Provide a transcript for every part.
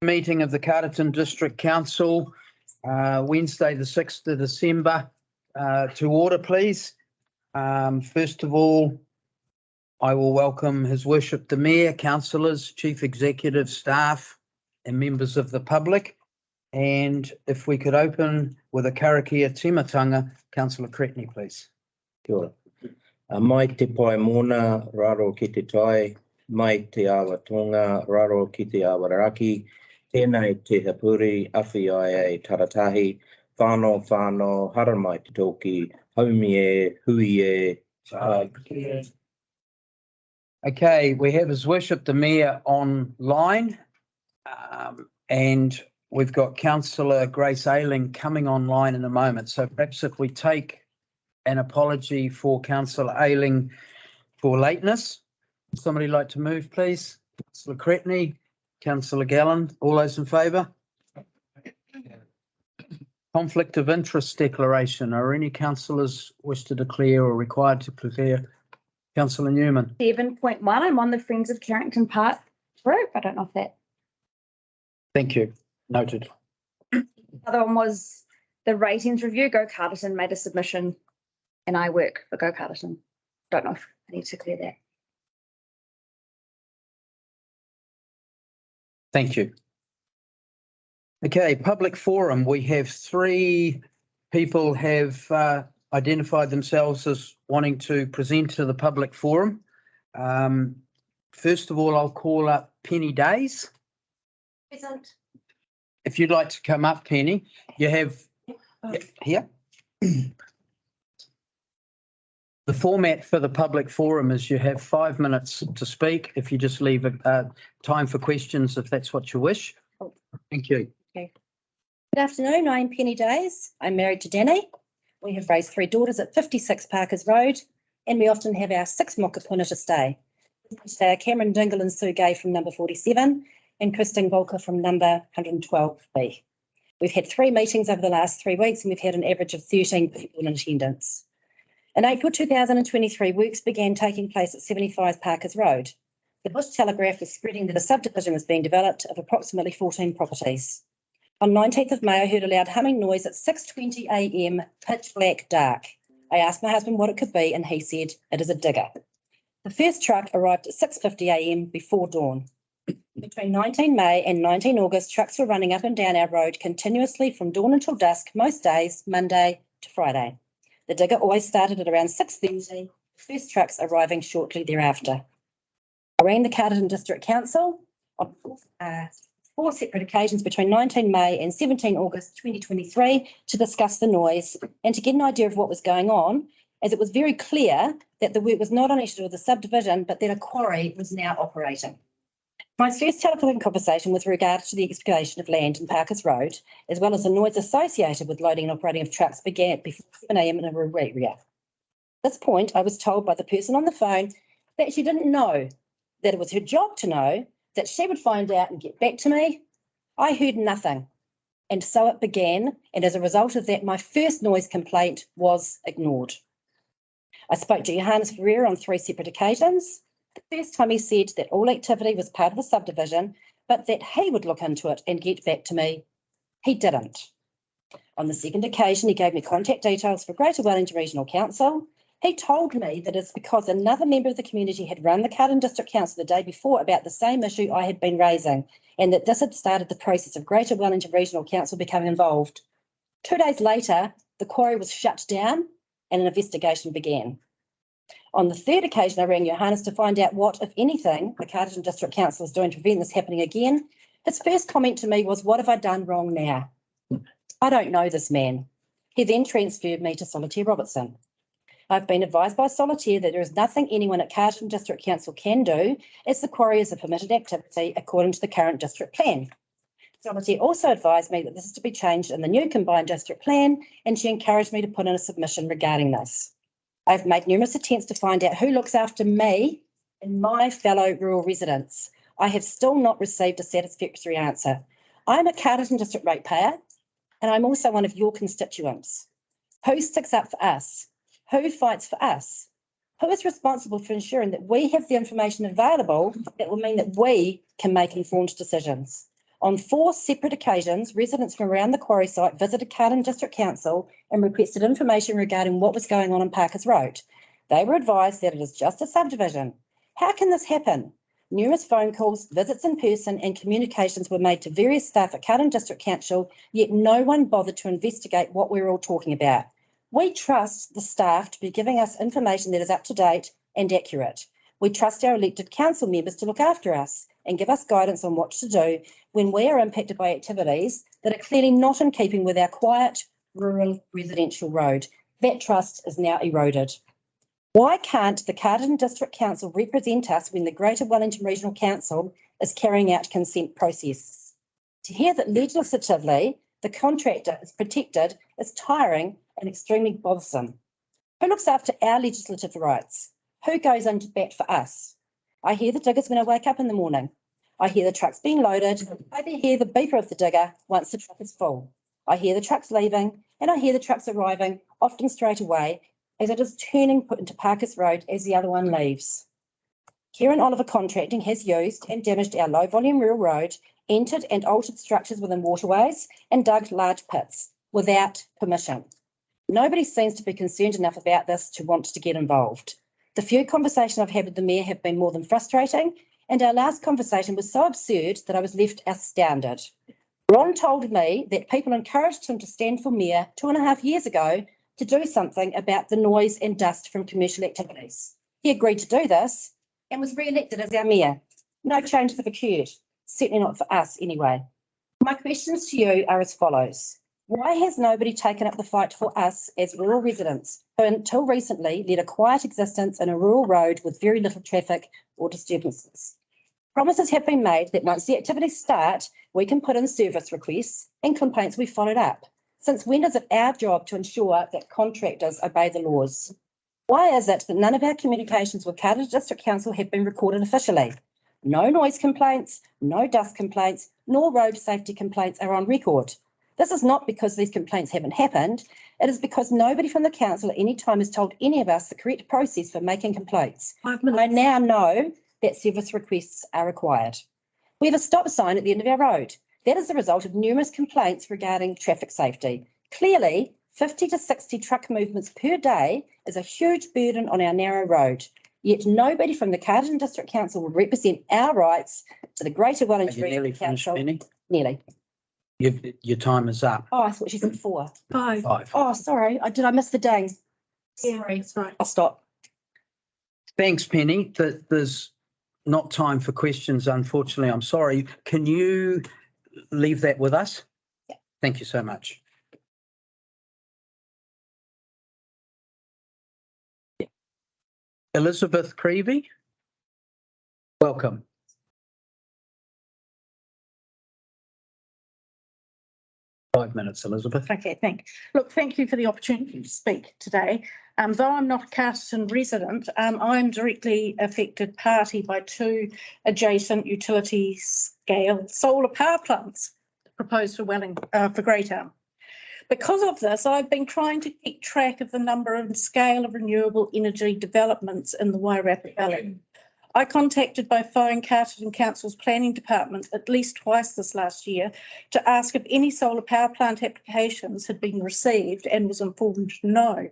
Meeting of the Carterton District Council, Wednesday the 6th of December. To order, please. First of all, I will welcome His Worship the Mayor, councillors, chief executive, staff and members of the public. And if we could open with a Karakia Timatanga, Councillor Cretney, please. Kia ora. Mai te pai mona, raro ki te tai, mai te awa tonga, raro ki te awa raki, tēnei te hapuri, awhi ai e Taratahi, whānau, hara mai te toki, haumi e, hui e, Okay, we have His Worship the Mayor online, and we've got Councillor Grace Ayling coming online in a moment. So perhaps if we take an apology for Councillor Ayling for lateness. Somebody like to move, please? Councillor Cretney, Councillor Gallen, all those in favour? Conflict of interest declaration. Are any councillors wish to declare or required to declare? Councillor Newman. 7.1, I'm on the Friends of Carrington Park group. I don't know if that. Thank you. Noted. The other one was the ratings review. Go Carterton made a submission and I work for Go Carterton. Don't know if I need to clear that. Thank you. Okay, public forum. We have 3 people have identified themselves as wanting to present to the public forum. First of all, I'll call up Penny Days. Present. If you'd like to come up, Penny, you have here. The format for the public forum is you have 5 minutes to speak. If you just leave time for questions, if that's what you wish. Thank you. Okay. Good afternoon. I'm Penny Days. I'm married to Danny. We have raised 3 daughters at 56 Parkers Road, and we often have our 6 mokapuna to stay. Cameron Dingle and Sue Gay from number 47 and Christine Volker from number 112B. We've had 3 meetings over the last 3 weeks and we've had an average of 13 people in attendance. In April 2023, works began taking place at 75 Parkers Road. The Bush Telegraph was spreading that a subdivision was being developed of approximately 14 properties. On 19th of May, I heard a loud humming noise at 6:20 a.m, pitch black dark. I asked my husband what it could be and he said, it is a digger. The first truck arrived at 6:50 a.m. before dawn. Between 19 May and 19 August, trucks were running up and down our road continuously from dawn until dusk, most days, Monday to Friday. The digger always started at around 6:30, first trucks arriving shortly thereafter. I rang the Carterton District Council on 4 separate occasions between 19 May and 17 August 2023 to discuss the noise and to get an idea of what was going on, as it was very clear that the work was not on issue with the subdivision, but that a quarry was now operating. My first telephone conversation with regard to the excavation of land in Parkers Road, as well as the noise associated with loading and operating of trucks, began before 7 a.m. in a rural area. At this point, I was told by the person on the phone that she didn't know, that it was her job to know, that she would find out and get back to me. I heard nothing. And so it began. And as a result of that, my first noise complaint was ignored. I spoke to Johannes Ferreira on 3 separate occasions. The first time he said that all activity was part of the subdivision, but that he would look into it and get back to me. He didn't. On the second occasion, he gave me contact details for Greater Wellington Regional Council. He told me that it's because another member of the community had run the Carterton District Council the day before about the same issue I had been raising, and that this had started the process of Greater Wellington Regional Council becoming involved. 2 days later, the quarry was shut down and an investigation began. On the third occasion, I rang Johannes to find out what, if anything, the Carterton District Council was doing to prevent this happening again. His first comment to me was, what have I done wrong now? I don't know this man. He then transferred me to Solitaire Robertson. I've been advised by Solitaire that there is nothing anyone at Carterton District Council can do, as the quarry is a permitted activity according to the current district plan. Solitaire also advised me that this is to be changed in the new combined district plan, and she encouraged me to put in a submission regarding this. I've made numerous attempts to find out who looks after me and my fellow rural residents. I have still not received a satisfactory answer. I'm a Carterton District ratepayer, and I'm also one of your constituents. Who sticks up for us? Who fights for us? Who is responsible for ensuring that we have the information available that will mean that we can make informed decisions? On 4 separate occasions, residents from around the quarry site visited Carterton District Council and requested information regarding what was going on Parkers Road. They were advised that it is just a subdivision. How can this happen? Numerous phone calls, visits in person and communications were made to various staff at Carterton District Council, yet no one bothered to investigate what we were all talking about. We trust the staff to be giving us information that is up to date and accurate. We trust our elected council members to look after us and give us guidance on what to do when we are impacted by activities that are clearly not in keeping with our quiet, rural residential road. That trust is now eroded. Why can't the Carterton District Council represent us when the Greater Wellington Regional Council is carrying out consent processes? To hear that legislatively the contractor is protected is tiring and extremely bothersome. Who looks after our legislative rights? Who goes into bat for us? I hear the diggers when I wake up in the morning. I hear the trucks being loaded. I hear the beeper of the digger once the truck is full. I hear the trucks leaving and I hear the trucks arriving, often straight away, as it is turning put into Parkers Road as the other one leaves. Kieran Oliver Contracting has used and damaged our low volume rural road, entered and altered structures within waterways and dug large pits without permission. Nobody seems to be concerned enough about this to want to get involved. The few conversations I've had with the Mayor have been more than frustrating, and our last conversation was so absurd that I was left astounded. Ron told me that people encouraged him to stand for Mayor 2.5 years ago to do something about the noise and dust from commercial activities. He agreed to do this and was re-elected as our Mayor. No changes have occurred, certainly not for us anyway. My questions to you are as follows. Why has nobody taken up the fight for us as rural residents who until recently led a quiet existence in a rural road with very little traffic or disturbances? Promises have been made that once the activities start, we can put in service requests and complaints will be followed up. Since when is it our job to ensure that contractors obey the laws? Why is it that none of our communications with Carterton District Council have been recorded officially? No noise complaints, no dust complaints, nor road safety complaints are on record. This is not because these complaints haven't happened. It is because nobody from the council at any time has told any of us the correct process for making complaints. I now know that service requests are required. We have a stop sign at the end of our road. That is the result of numerous complaints regarding traffic safety. Clearly, 50 to 60 truck movements per day is a huge burden on our narrow road. Yet nobody from the Carterton District Council will represent our rights to the Greater Wellington Regional Council. Nearly. Your time is up. Oh, I thought she said 4. 5. 5. Oh, sorry. Did I miss the ding? Yeah, Sorry. that's right. I'll stop. Thanks, Penny. There's not time for questions, unfortunately. I'm sorry. Can you leave that with us? Yeah. Thank you so much. Elizabeth Creevy, welcome. Five minutes, Elizabeth. Okay, thank you for the opportunity to speak today. Though I'm not a Carterton resident, I'm directly affected party by 2 adjacent utility scale solar power plants proposed for Greytown. Because of this, I've been trying to keep track of the number and scale of renewable energy developments in the Wairarapa Valley. I contacted by phone Carterton Council's planning department at least twice this last year to ask if any solar power plant applications had been received and was informed no.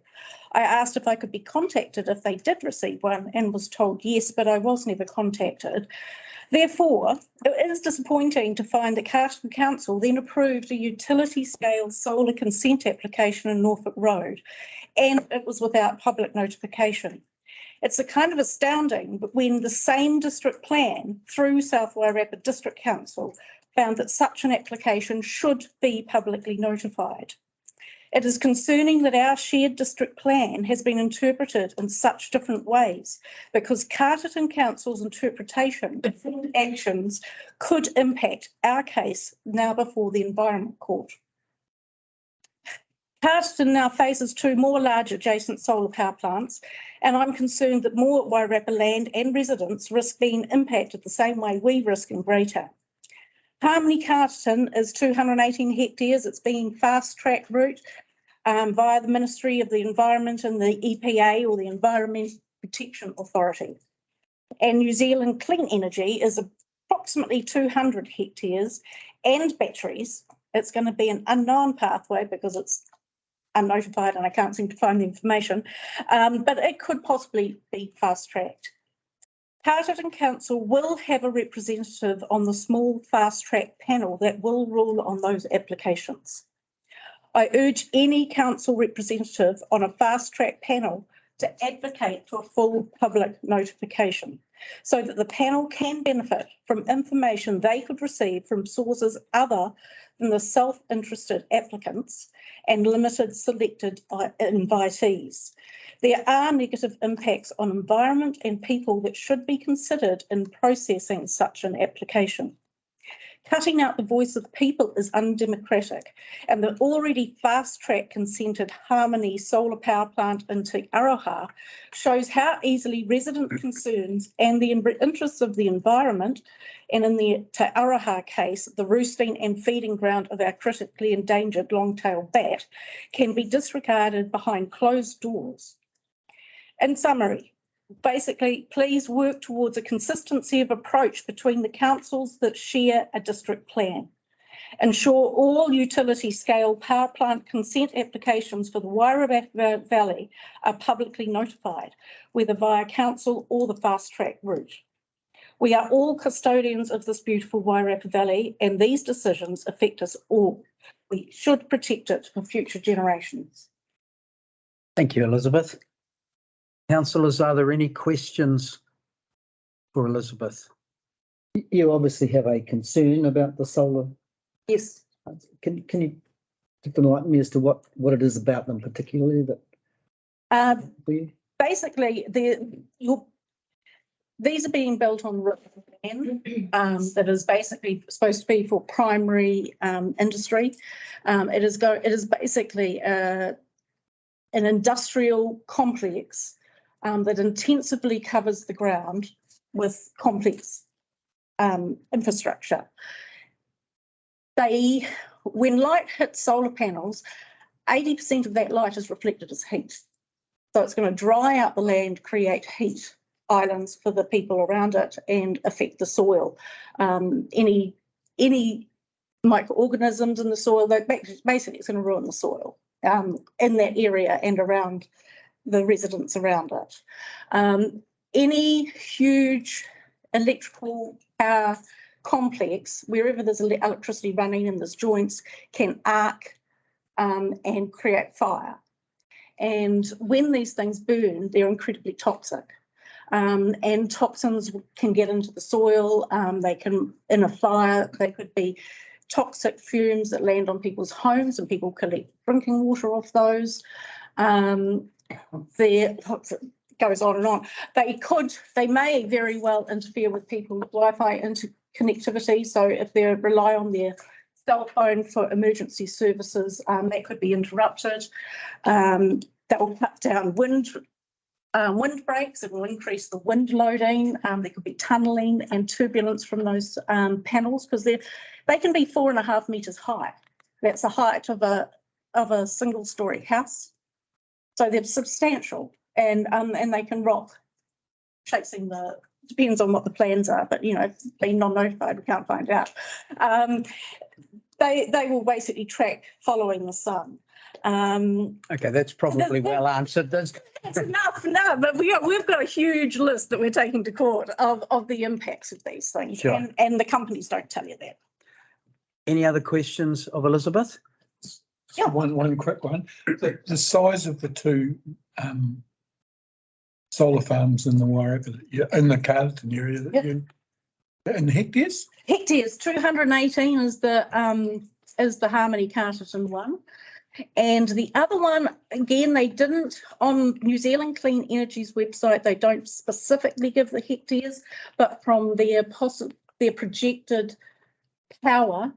I asked if I could be contacted if they did receive one and was told yes, but I was never contacted. Therefore, it is disappointing to find that Carterton Council then approved a utility scale solar consent application in Norfolk Road, and it was without public notification. It's a kind of astounding, but when the same district plan through South Wairarapa District Council found that such an application should be publicly notified. It is concerning that our shared district plan has been interpreted in such different ways because Carterton Council's interpretation of actions could impact our case now before the Environment Court. Carterton now faces 2 more large adjacent solar power plants, and I'm concerned that more Wairarapa land and residents risk being impacted the same way we risk in Greytown. Harmony Carterton is 218 hectares. It's being fast-track route via the Ministry of the Environment and the EPA, or the Environment Protection Authority. And New Zealand Clean Energy is approximately 200 hectares and batteries, it's going to be an unknown pathway because it's unnotified and I can't seem to find the information, but it could possibly be fast-tracked. Carterton Council will have a representative on the small fast-track panel that will rule on those applications. I urge any council representative on a fast-track panel to advocate for full public notification so that the panel can benefit from information they could receive from sources other than the self-interested applicants and limited selected invitees. There are negative impacts on environment and people that should be considered in processing such an application. Cutting out the voice of people is undemocratic, and the already fast-track consented Harmony solar power plant in Te Aroha shows how easily resident concerns and the interests of the environment, and in the Te Aroha case, the roosting and feeding ground of our critically endangered long-tailed bat, can be disregarded behind closed doors. In summary, basically, please work towards a consistency of approach between the councils that share a district plan. Ensure all utility scale power plant consent applications for the Wairarapa Valley are publicly notified, whether via council or the fast track route. We are all custodians of this beautiful Wairarapa Valley, and these decisions affect us all. We should protect it for future generations. Thank you, Elizabeth. Councillors, are there any questions for Elizabeth? You obviously have a concern about the solar. Yes. Can you enlighten me as to what it is about them particularly that for you? Basically, these are being built on land that is basically supposed to be for primary industry. It is basically an industrial complex that intensively covers the ground with complex infrastructure. When light hits solar panels, 80% of that light is reflected as heat. So it's going to dry out the land, create heat islands for the people around it, and affect the soil. Any microorganisms in the soil, basically it's going to ruin the soil in that area and around the residents around it. Any huge electrical power complex, wherever there's electricity running and there's joints, can arc and create fire. And when these things burn, they're incredibly toxic. And toxins can get into the soil. They can, in a fire, they could be toxic fumes that land on people's homes and people collect drinking water off those. It goes on and on. They may very well interfere with people's Wi-Fi interconnectivity. So if they rely on their cell phone for emergency services, that could be interrupted. That will cut down wind breaks. It will increase the wind loading. There could be tunnelling and turbulence from those panels because they can be 4.5 metres high. That's the height of a single-storey house. So they're substantial and they can rock, chasing depends on what the plans are, but being non-notified, we can't find out. They will basically track following the sun. Okay, that's probably well answered. That's enough, no, but we've got a huge list that we're taking to court of the impacts of these things. Sure. And the companies don't tell you that. Any other questions of Elizabeth? Yeah. One quick one. The size of the two solar farms in the Wairarapa, in the Carterton area, in hectares? Hectares, 218 is the Harmony Carterton one. And the other one, again, they didn't, on New Zealand Clean Energy's website, they don't specifically give the hectares, but from their projected power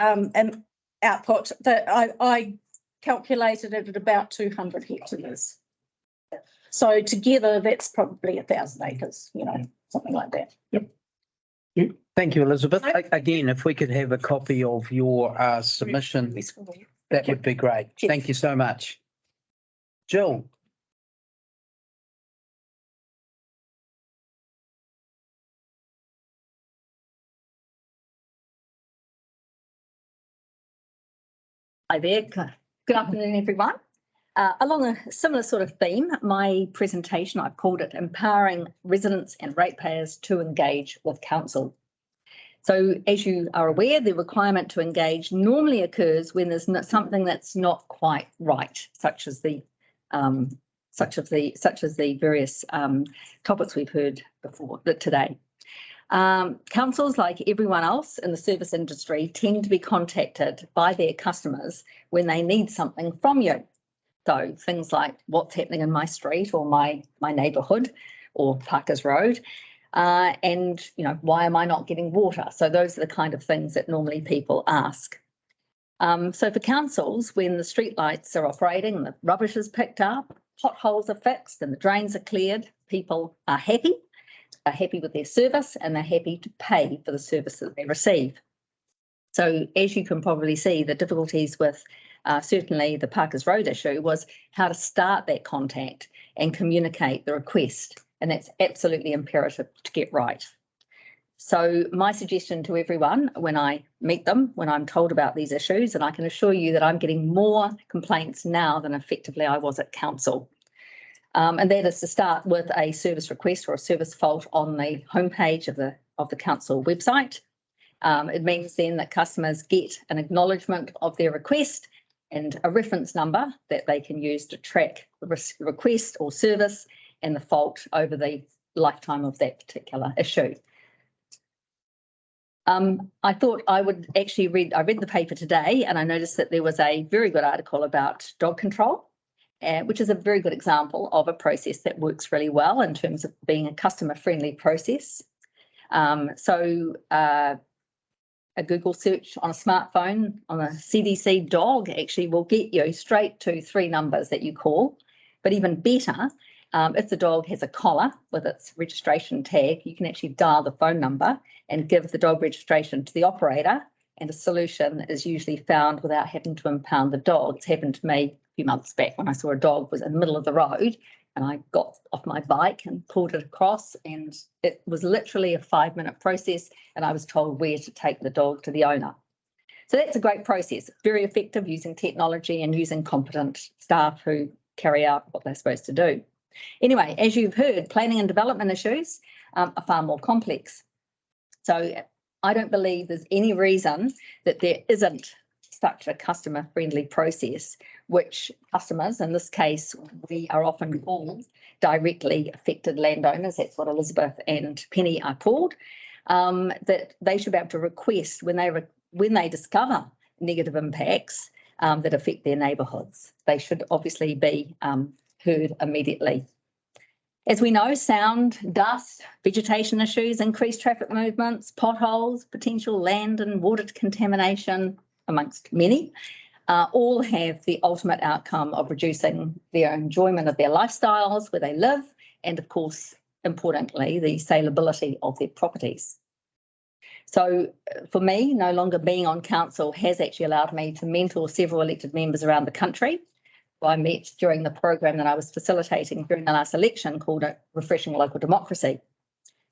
and output, that I calculated it at about 200 hectares. So together, that's probably 1,000 acres, something like that. Yep. Thank you, Elizabeth. Again, if we could have a copy of your submission, that would be great. Thank you so much. Jill. Hi there. Good afternoon, everyone. Along a similar sort of theme, my presentation, I've called it Empowering Residents and Ratepayers to Engage with Council. So as you are aware, the requirement to engage normally occurs when there's something that's not quite right, such as the various topics we've heard before today. Councils, like everyone else in the service industry, tend to be contacted by their customers when they need something from you. So things like what's happening in my street or my neighbourhood or Parkers Road, and why am I not getting water? So those are the kind of things that normally people ask. So for councils, when the street lights are operating, the rubbish is picked up, potholes are fixed, and the drains are cleared, people are happy with their service, and they're happy to pay for the service that they receive. So as you can probably see, the difficulties with certainly the Parkers Road issue was how to start that contact and communicate the request, and that's absolutely imperative to get right. So my suggestion to everyone when I meet them, when I'm told about these issues, and I can assure you that I'm getting more complaints now than effectively I was at council. And that is to start with a service request or a service fault on the homepage of the council website. It means then that customers get an acknowledgement of their request and a reference number that they can use to track the request or service and the fault over the lifetime of that particular issue. I thought I would actually I read the paper today, and I noticed that there was a very good article about dog control, which is a very good example of a process that works really well in terms of being a customer-friendly process. A Google search on a smartphone on a CDC dog actually will get you straight to 3 numbers that you call. But even better, if the dog has a collar with its registration tag, you can actually dial the phone number and give the dog registration to the operator, and a solution is usually found without having to impound the dog. It's happened to me a few months back when I saw a dog was in the middle of the road, and I got off my bike and pulled it across, and it was literally a 5-minute process, and I was told where to take the dog to the owner. So that's a great process, very effective, using technology and using competent staff who carry out what they're supposed to do. Anyway, as you've heard, planning and development issues are far more complex. So I don't believe there's any reason that there isn't such a customer-friendly process, which customers, in this case, we are often called directly affected landowners, that's what Elizabeth and Penny are called, that they should be able to request when they discover negative impacts that affect their neighbourhoods. They should obviously be heard immediately. As we know, sound, dust, vegetation issues, increased traffic movements, potholes, potential land and water contamination, amongst many, all have the ultimate outcome of reducing their enjoyment of their lifestyles, where they live, and of course, importantly, the saleability of their properties. So for me, no longer being on council has actually allowed me to mentor several elected members around the country, who I met during the program that I was facilitating during the last election called Refreshing Local Democracy.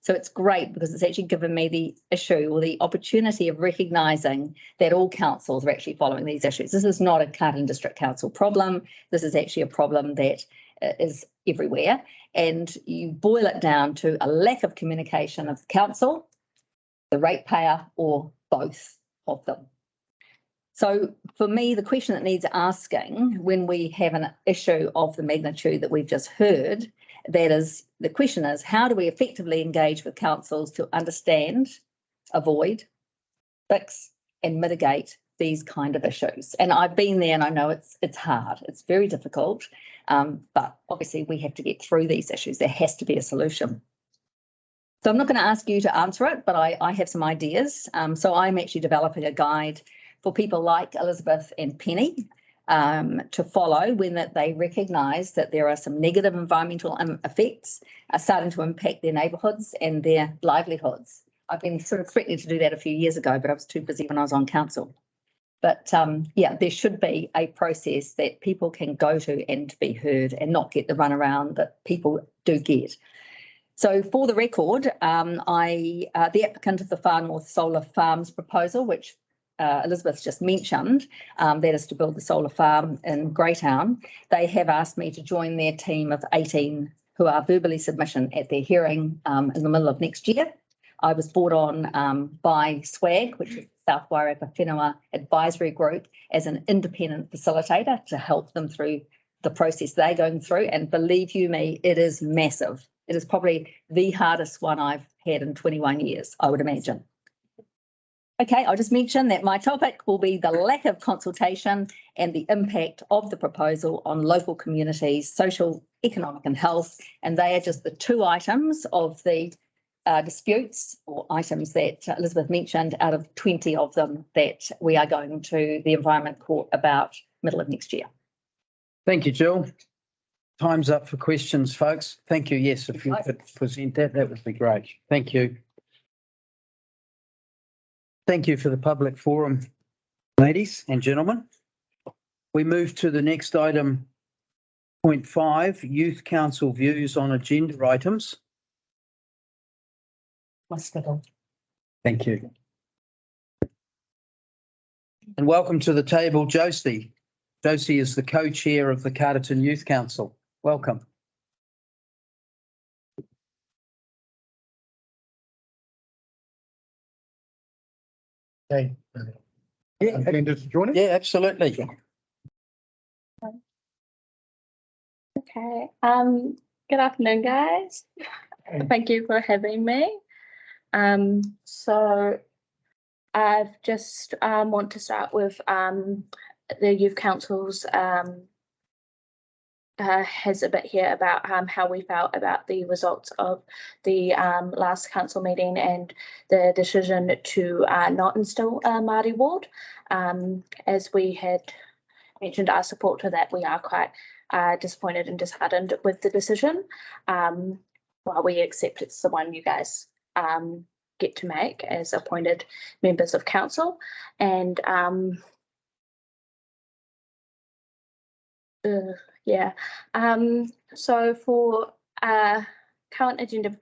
So it's great because it's actually given me the issue or the opportunity of recognising that all councils are actually following these issues. This is not a Carterton District Council problem. This is actually a problem that is everywhere. And you boil it down to a lack of communication of the council, the ratepayer, or both of them. So for me, the question that needs asking when we have an issue of the magnitude that we've just heard, the question is, how do we effectively engage with councils to understand, avoid, fix and mitigate these kind of issues? And I've been there and I know it's hard, it's very difficult, but obviously we have to get through these issues. There has to be a solution. So I'm not going to ask you to answer it, but I have some ideas. So I'm actually developing a guide for people like Elizabeth and Penny to follow when they recognise that there are some negative environmental effects starting to impact their neighbourhoods and their livelihoods. I've been sort of threatening to do that a few years ago, but I was too busy when I was on council. But yeah, there should be a process that people can go to and be heard and not get the runaround that people do get. So for the record, the applicant of the Far North Solar Farms proposal, which Elizabeth just mentioned, that is to build the solar farm in Greytown. They have asked me to join their team of 18 who are verbally submission at their hearing in the middle of next year. I was brought on by SWAG, which is South Wairarapa Whenua Advisory Group, as an independent facilitator to help them through the process they're going through. And believe you me, it is massive. It is probably the hardest one I've had in 21 years, I would imagine. Okay, I'll just mention that my topic will be the lack of consultation and the impact of the proposal on local communities, social, economic and health. And they are just the 2 items of the disputes or items that Elizabeth mentioned out of 20 of them that we are going to the Environment Court about middle of next year. Thank you, Jill. Time's up for questions, folks. Thank you. Yes, if you could present that, that would be great. Thank you. Thank you for the public forum, ladies and gentlemen. We move to the next item, point 5, Youth Council views on agenda items. Thank you. And welcome to the table, Josie. Josie is the co-chair of the Carterton Youth Council. Welcome. Okay. Yeah, Agenda to join us? yeah, absolutely. Okay. Good afternoon, guys. Thank you for having me. So I've just want to start with the Youth Council's has a bit here about how we felt about the results of the last council meeting and the decision to not install a Māori ward. As we had mentioned our support to that, we are quite disappointed and disheartened with the decision. While we accept it's the one you guys get to make as appointed members of council. And so for current agenda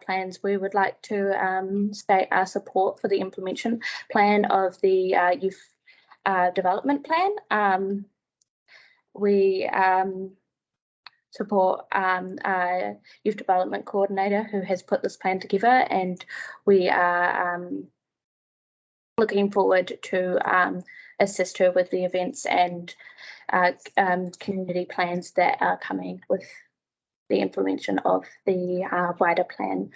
plans, we would like to state our support for the implementation plan of the youth development plan. We support a youth development coordinator who has put this plan together, and we are looking forward to assist her with the events and community plans that are coming with the implementation of the wider plan.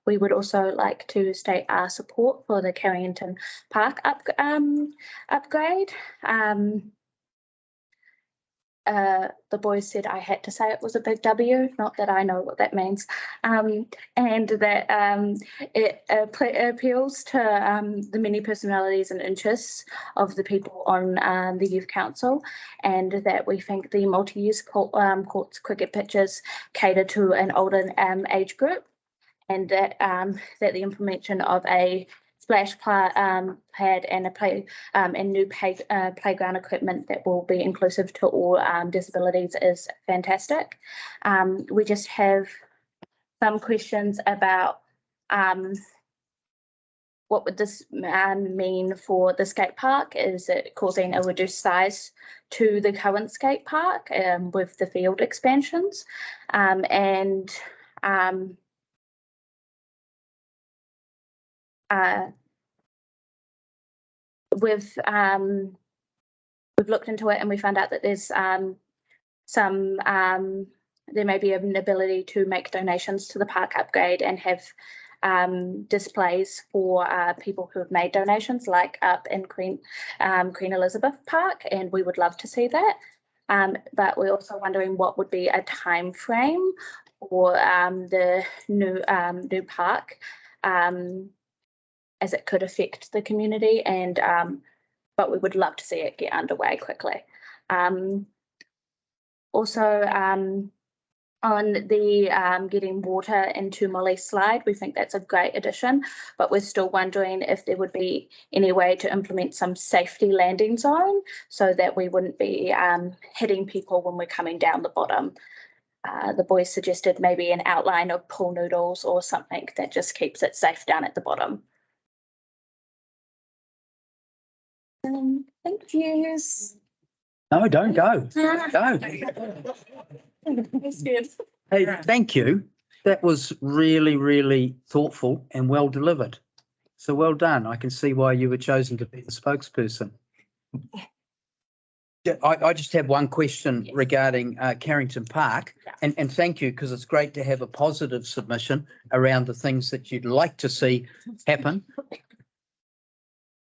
We would also like to state our support for the Carrington Park upgrade. The boys said I had to say it was a big W, not that I know what that means, and that it appeals to the many personalities and interests of the people on the youth council, and that we think the multi-use courts cricket pitches cater to an older age group, and that that the implementation of a splash pad and a and new playground equipment that will be inclusive to all disabilities is fantastic. We just have some questions about what would this mean for the skate park? Is it causing a reduced size to the current skate park with the field expansions? We've looked into it and we found out that there's there may be an ability to make donations to the park upgrade and have displays for people who have made donations, like up in Queen Elizabeth Park, and we would love to see that. But we're also wondering what would be a time frame for the new park, as it could affect the community, and but we would love to see it get underway quickly. Also, on the getting water into Molly's slide, we think that's a great addition, but we're still wondering if there would be any way to implement some safety landing zone so that we wouldn't be hitting people when we're coming down the bottom. The boys suggested maybe an outline of pool noodles or something that just keeps it safe down at the bottom. Thank you. No, don't go. Go. That's good. Hey, thank you. That was really, really thoughtful and well delivered. So well done. I can see why you were chosen to be the spokesperson. Yeah, I just have one question regarding Carrington Park, and thank you, because it's great to have a positive submission around the things that you'd like to see happen.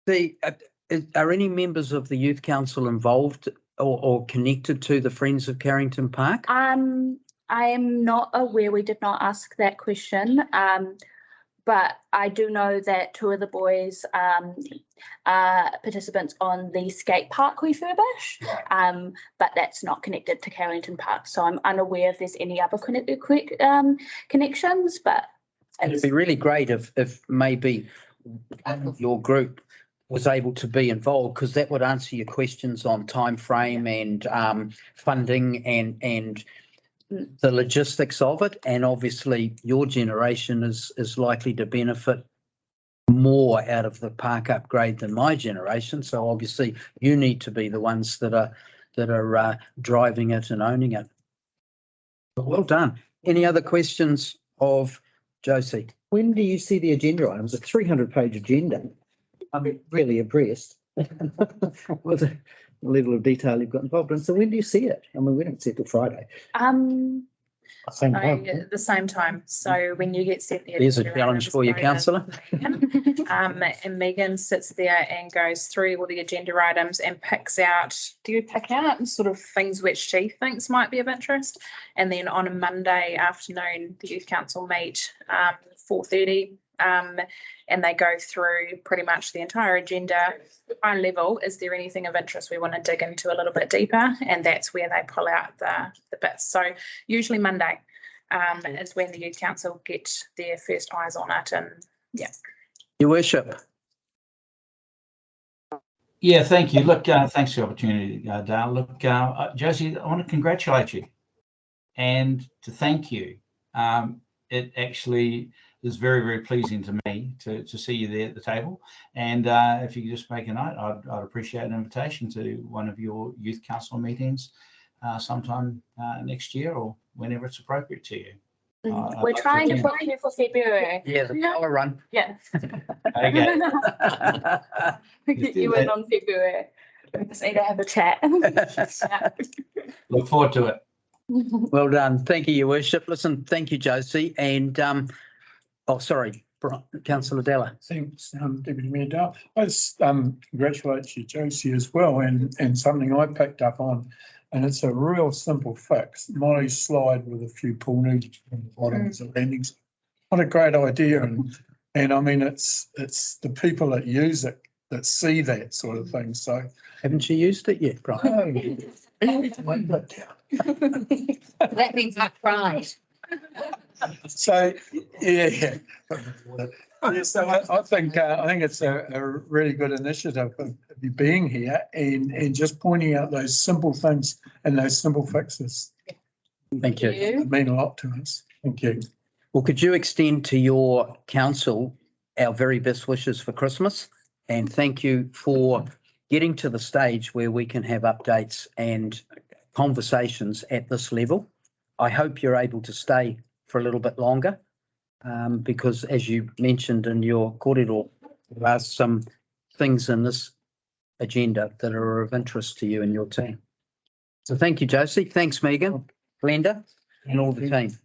Are any members of the Youth Council involved or connected to the Friends of Carrington Park? I am not aware. We did not ask that question. But I do know that two of the boys are participants on the skate park refurbish. But that's not connected to Carrington Park. So I'm unaware if there's any other connections, but It'd be really great if maybe your group was able to be involved, because that would answer your questions on time frame and funding and the logistics of it. And obviously your generation is likely to benefit more out of the park upgrade than my generation. So obviously you need to be the ones that are driving it and owning it. But well done. Any other questions of Josie? When do you see the agenda items? A 300-page agenda. I'm really impressed with the level of detail you've got involved in. So when do you see it? I mean, we don't see it till Friday. Same time. At the same time. So when you get set there. There's a challenge for you, councillor. And Megan sits there and goes through all the agenda items and picks out, do you pick out sort of things which she thinks might be of interest? And then on a Monday afternoon, the Youth Council meet 4:30. And they go through pretty much the entire agenda. High level, is there anything of interest we want to dig into a little bit deeper? And that's where they pull out the bits. So usually Monday is when the Youth Council get their first eyes on it. And yeah. Your Worship. Yeah, thank you. Look, thanks for the opportunity, Dale. Look, Josie, I want to congratulate you and to thank you. It actually is very, very pleasing to me to see you there at the table. And if you could just make a note, I'd appreciate an invitation to one of your youth council meetings sometime next year or whenever it's appropriate to you. We're trying to book you for February. Yeah, the power run. Yeah. Okay. Get you in on February. We just need to have a chat. Look forward to it. Well done. Thank you, Your Worship. Listen, thank you, Josie. And sorry, Councillor Della. Thanks, Deputy Mayor Dale. I just congratulate you, Josie, as well, and something I picked up on, and it's a real simple fix. Molly's slide with a few pool noodles on the bottom as a landing. What a great idea, and I mean it's the people that use it that see that sort of thing. So haven't you used it yet, Brian? That means I cried. So yeah. So I think it's a really good initiative of you being here and just pointing out those simple things and those simple fixes. Thank you. They mean a lot to us. Thank you. Well, could you extend to your council our very best wishes for Christmas, and thank you for getting to the stage where we can have updates and conversations at this level. I hope you're able to stay for a little bit longer, because as you mentioned in your kōrero, there are some things in this agenda that are of interest to you and your team. So thank you, Josie. Thanks, Megan, Glenda, and all the team.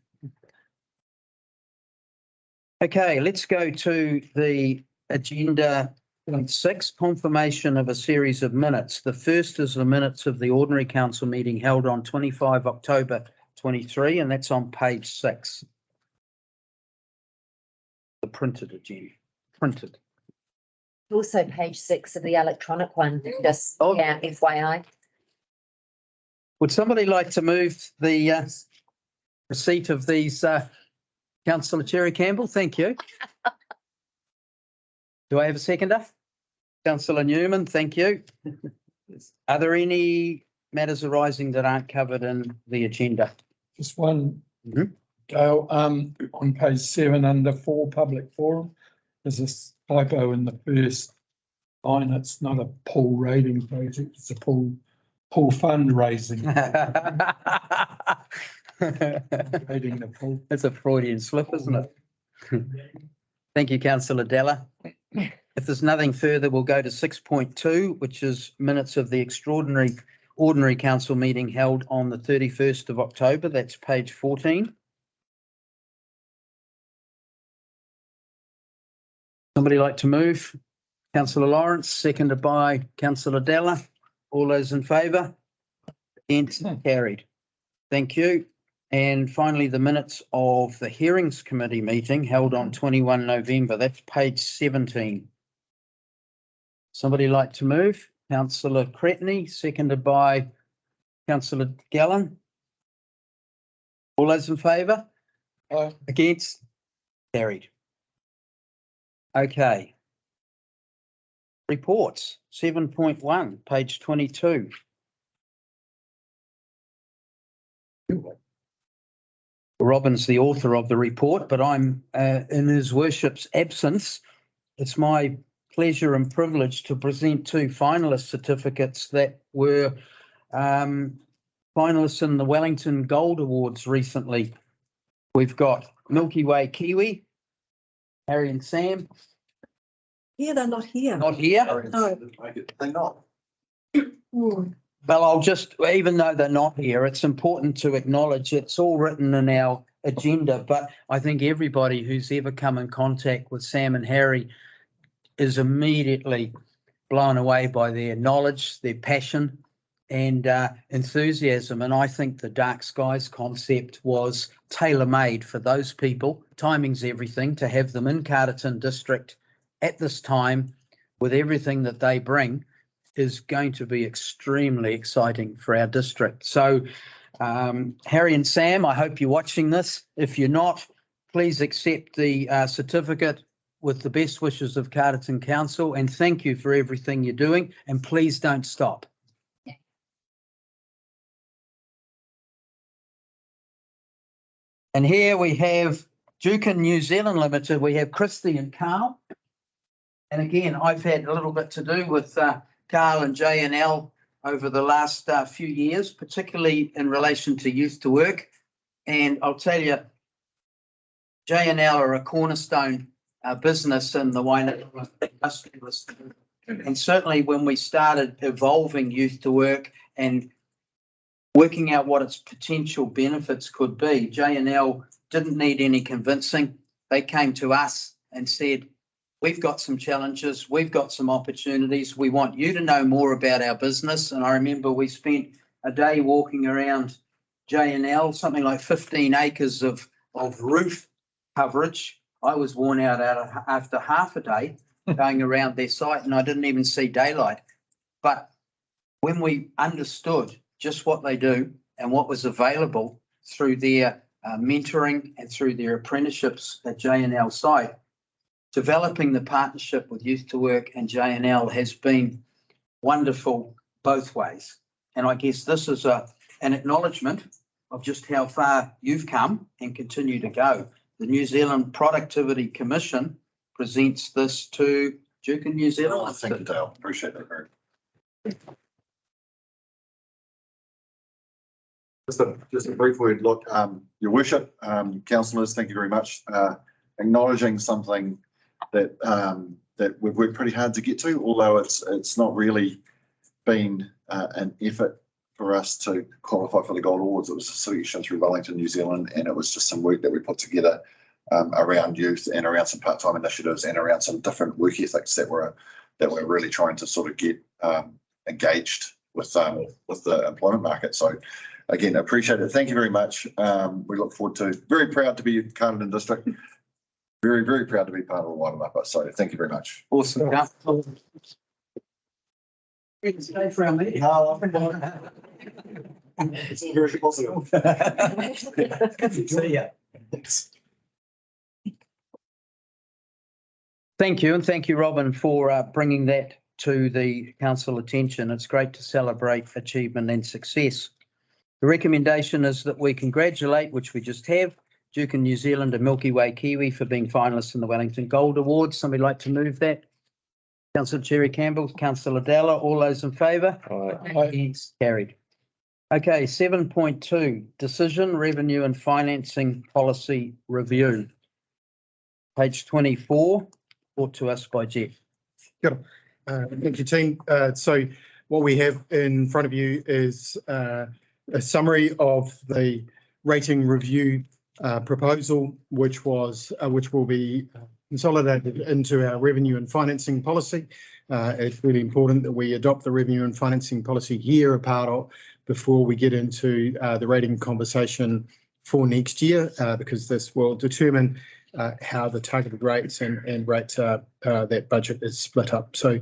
Okay, let's go to the agenda. Point 6, confirmation of a series of minutes. The first is the minutes of the ordinary council meeting held on 25 October 23, and that's on page 6. The printed agenda. Printed. Also page 6 of the electronic one, just yeah, FYI. Would somebody like to move the receipt of these, Councillor Cherry Campbell? Thank you. Do I have a seconder? Councillor Newman, thank you. Are there any matters arising that aren't covered in the agenda? Just one, Dale, on page 7 under 4 public forum, there's a typo in the first Fine, it's not a pool raiding project, it's a pool fundraising, raiding the pool. That's a Freudian slip, isn't it? Thank you, councillor Della. If there's nothing further, we'll go to 6.2, which is minutes of the ordinary council meeting held on the 31st of October. That's page 14. Somebody like to move? Councillor Lawrence, seconded by councillor Della. All those in favour? Against? Carried. Thank you. And finally, the minutes of the Hearings Committee meeting held on 21 November. That's page 17. Somebody like to move? Councillor Cretney, seconded by councillor Gallen. All those in favour? Aye. Against? Carried. Okay. Reports, 7.1, page 22. Robin's the author of the report, but I'm in his worship's absence. It's my pleasure and privilege to present two finalist certificates that were finalists in the Wellington Gold Awards recently. We've got Milky Way Kiwi, Harry and Sam. Yeah, they're not here. Not here? No. They're not. Well, I'll just, even though they're not here, it's important to acknowledge it's all written in our agenda, but I think everybody who's ever come in contact with Sam and Harry is immediately blown away by their knowledge, their passion and enthusiasm. And I think the Dark Skies concept was tailor-made for those people. Timing's everything. To have them in Carterton district at this time with everything that they bring is going to be extremely exciting for our district. So Harry and Sam, I hope you're watching this. If you're not, please accept the certificate with the best wishes of Carterton Council, and thank you for everything you're doing, and please don't stop. And here we have Jukin New Zealand Limited. We have Christy and Carl. And again, I've had a little bit to do with Carl and J&L over the last few years, particularly in relation to youth to work. And I'll tell you, J&L are a cornerstone business in the Wainua industry. And certainly when we started evolving youth to work and working out what its potential benefits could be, J&L didn't need any convincing. They came to us and said, we've got some challenges, we've got some opportunities, we want you to know more about our business. And I remember we spent a day walking around J&L, something like 15 acres of roof coverage. I was worn out after half a day going around their site, and I didn't even see daylight. But when we understood just what they do and what was available through their mentoring and through their apprenticeships at J&L site, developing the partnership with Youth to Work and J&L has been wonderful both ways. And I guess this is an acknowledgement of just how far you've come and continue to go. The New Zealand Productivity Commission presents this to Duke in New Zealand. Thank you, Dale. Appreciate that very much. Just a brief word. Look, Your Worship, councillors, thank you very much. Acknowledging something that that we've worked pretty hard to get to, although it's not really been an effort for us to qualify for the Gold Awards. It was a selection through Wellington, New Zealand, and it was just some work that we put together around youth and around some part-time initiatives and around some different work ethics that we're really trying to sort of get engaged with the employment market. So again, appreciate it. Thank you very much. We look forward to, very proud to be in Carterton District. Very, very proud to be part of the Wainua. So thank you very much. Awesome. Stay for our meeting. It's all very positive. Good to see you. Thank you, and thank you, Robin, for bringing that to the council attention. It's great to celebrate achievement and success. The recommendation is that we congratulate, which we just have, Duke in New Zealand and Milky Way Kiwi for being finalists in the Wellington Gold Awards. Somebody like to move that? Councillor Cherry Campbell, Councillor Dalla, all those in favour? Aye. Against, carried. Okay, 7.2, decision, revenue and financing policy review. Page 24, brought to us by Jeff. Thank you, team. So what we have in front of you is a summary of the rating review proposal, which will be consolidated into our revenue and financing policy. It's really important that we adopt the revenue and financing policy year apart before we get into the rating conversation for next year, because this will determine how the targeted rates and rates that budget is split up. So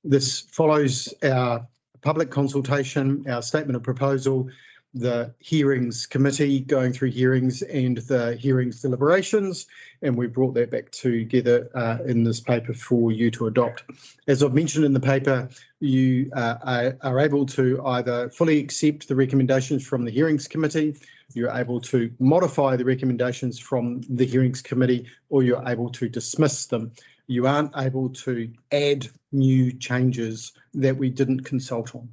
this follows our public consultation, our statement of proposal, the hearings committee going through hearings and the hearings deliberations, and we brought that back together in this paper for you to adopt. As I've mentioned in the paper, you are able to either fully accept the recommendations from the hearings committee, you're able to modify the recommendations from the hearings committee, or you're able to dismiss them. You aren't able to add new changes that we didn't consult on,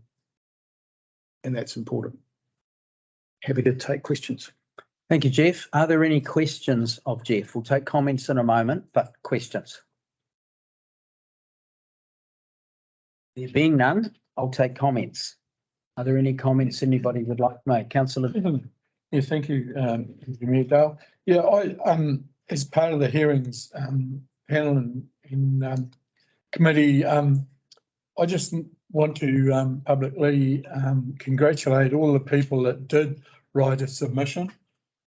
and that's important. Happy to take questions. Thank you, Jeff. Are there any questions of Jeff? We'll take comments in a moment, but questions? There being none, I'll take comments. Are there any comments anybody would like to make? Councillor. Yeah, thank you, Mayor Dale. Yeah, as part of the hearings panel and committee, I just want to publicly congratulate all the people that did write a submission,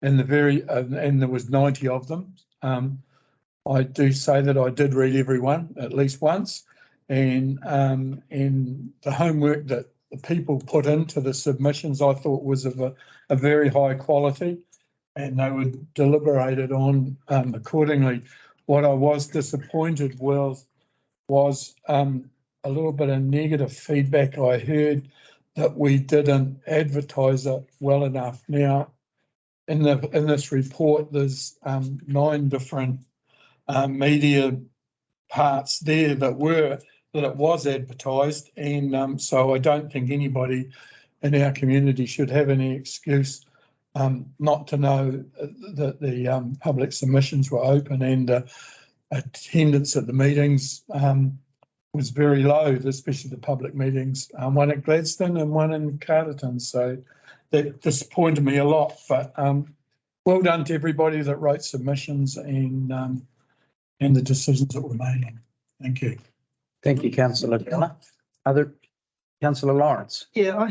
and and there was 90 of them. I do say that I did read every one at least once, and the homework that the people put into the submissions I thought was of a very high quality, and they were deliberated on accordingly. What I was disappointed with was a little bit of negative feedback I heard that we didn't advertise it well enough. Now, in this report, there's 9 different media parts there that it was advertised, and so I don't think anybody in our community should have any excuse not to know that the public submissions were open, and attendance at the meetings was very low, especially the public meetings, one at Gladstone and one in Carterton. So that disappointed me a lot, but well done to everybody that wrote submissions and the decisions that were made on. Thank you. Thank you, Councillor Dalla. Councillor Lawrence. Yeah,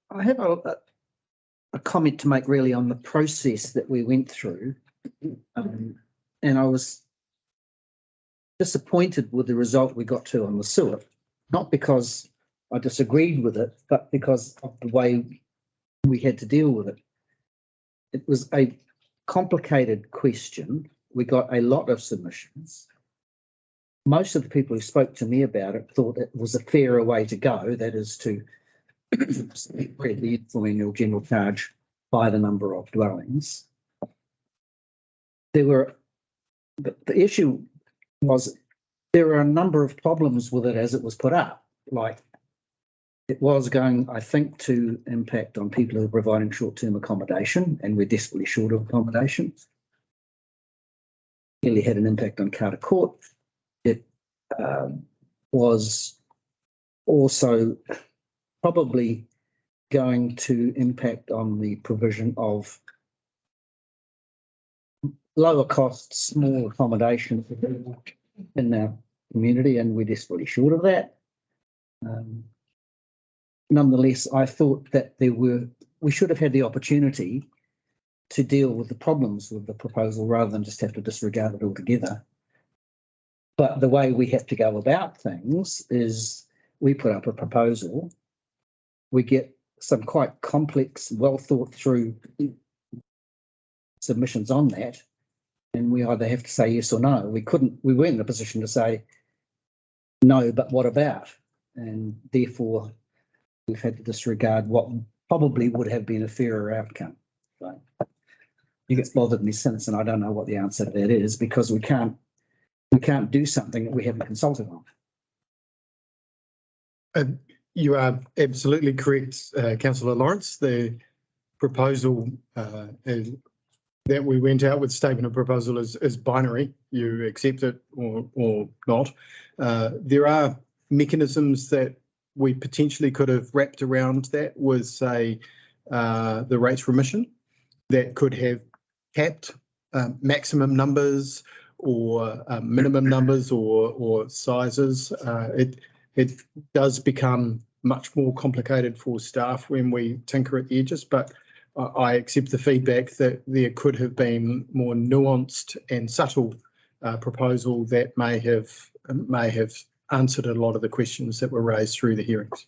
I have a comment to make really on the process that we went through, and I was disappointed with the result we got to on the sewer, not because I disagreed with it, but because of the way we had to deal with it. It was a complicated question. We got a lot of submissions. Most of the people who spoke to me about it thought it was a fairer way to go, that is to spread the informal general charge by the number of dwellings. The issue was there were a number of problems with it as it was put up, like it was going, I think, to impact on people who are providing short-term accommodation, and we're desperately short of accommodation. Clearly had an impact on Carter Court. It was also probably going to impact on the provision of lower cost, small accommodation for people in our community, and we're desperately short of that. Nonetheless, I thought that we should have had the opportunity to deal with the problems with the proposal rather than just have to disregard it altogether. But the way we have to go about things is we put up a proposal, we get some quite complex, well thought through submissions on that, and we either have to say yes or no. We weren't in a position to say no, but what about? And therefore we've had to disregard what probably would have been a fairer outcome. Right? It's bothered me since, and I don't know what the answer to that is, because we can't do something that we haven't consulted on. You are absolutely correct, Councillor Lawrence. The proposal that we went out with, statement of proposal, is binary. You accept it or not. There are mechanisms that we potentially could have wrapped around that with, say, the rates remission that could have capped maximum numbers or minimum numbers or sizes. It does become much more complicated for staff when we tinker at the edges, but I accept the feedback that there could have been more nuanced and subtle proposal that may have answered a lot of the questions that were raised through the hearings.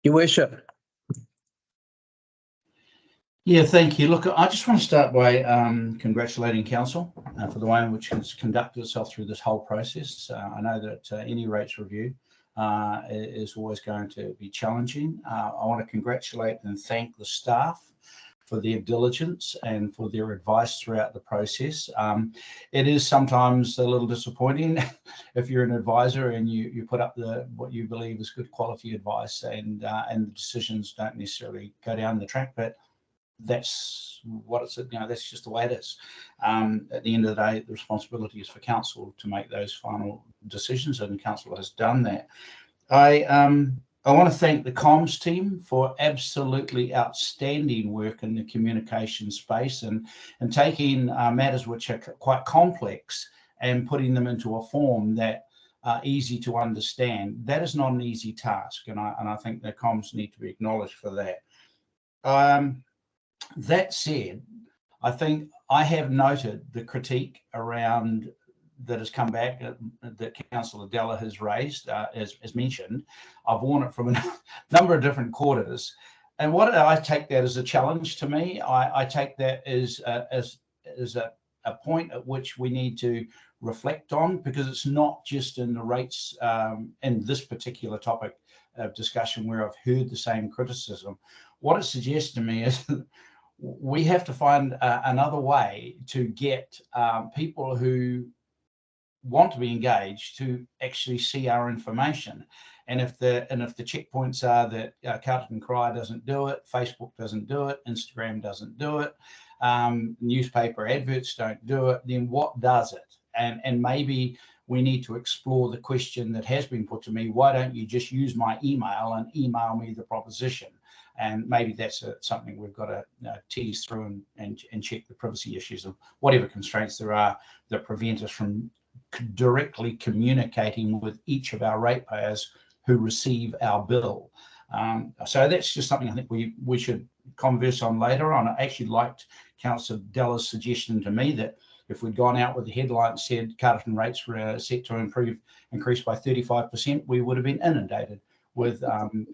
Your Worship. Yeah, thank you. Look, I just want to start by congratulating Council for the way in which it's conducted itself through this whole process. I know that any rates review is always going to be challenging. I want to congratulate and thank the staff for their diligence and for their advice throughout the process. It is sometimes a little disappointing if you're an advisor and you put up what you believe is good quality advice and the decisions don't necessarily go down the track, but that's what it's, that's just the way it is. At the end of the day, the responsibility is for Council to make those final decisions, and Council has done that. I want to thank the comms team for absolutely outstanding work in the communication space and taking matters which are quite complex and putting them into a form that are easy to understand. That is not an easy task, and I think the comms need to be acknowledged for that. That said, I think I have noted the critique around that has come back that Councillor Della has raised, as mentioned. I've worn it from a number of different quarters, and what I take that as a challenge to me. I take that as a point at which we need to reflect on, because it's not just in the rates in this particular topic of discussion where I've heard the same criticism. What it suggests to me is we have to find another way to get people who want to be engaged to actually see our information. And if the checkpoints are that Carterton Cry doesn't do it, Facebook doesn't do it, Instagram doesn't do it, newspaper adverts don't do it, then what does it? And maybe we need to explore the question that has been put to me: why don't you just use my email and email me the proposition? And maybe that's something we've got to tease through and check the privacy issues of whatever constraints there are that prevent us from directly communicating with each of our ratepayers who receive our bill. So that's just something I think we should converse on later on. I actually liked Councillor Della's suggestion to me that if we'd gone out with the headline that said Carterton rates were set to increase by 35%, we would have been inundated with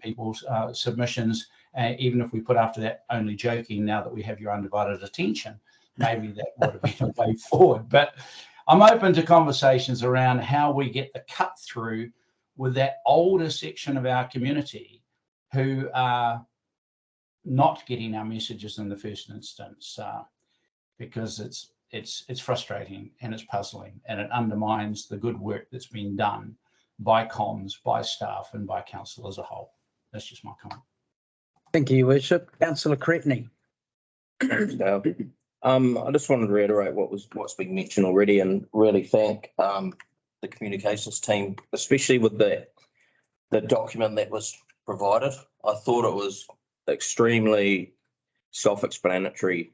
people's submissions. Even if we put after that, only joking, now that we have your undivided attention, maybe that would have been a way forward. But I'm open to conversations around how we get the cut through with that older section of our community who are not getting our messages in the first instance, because it's frustrating and it's puzzling, and it undermines the good work that's been done by comms, by staff, and by Council as a whole. That's just my comment. Thank you, Your Worship. Councillor Cretney. Thanks, Dale. I just wanted to reiterate what's been mentioned already, and really thank the communications team, especially with the document that was provided. I thought it was extremely self-explanatory,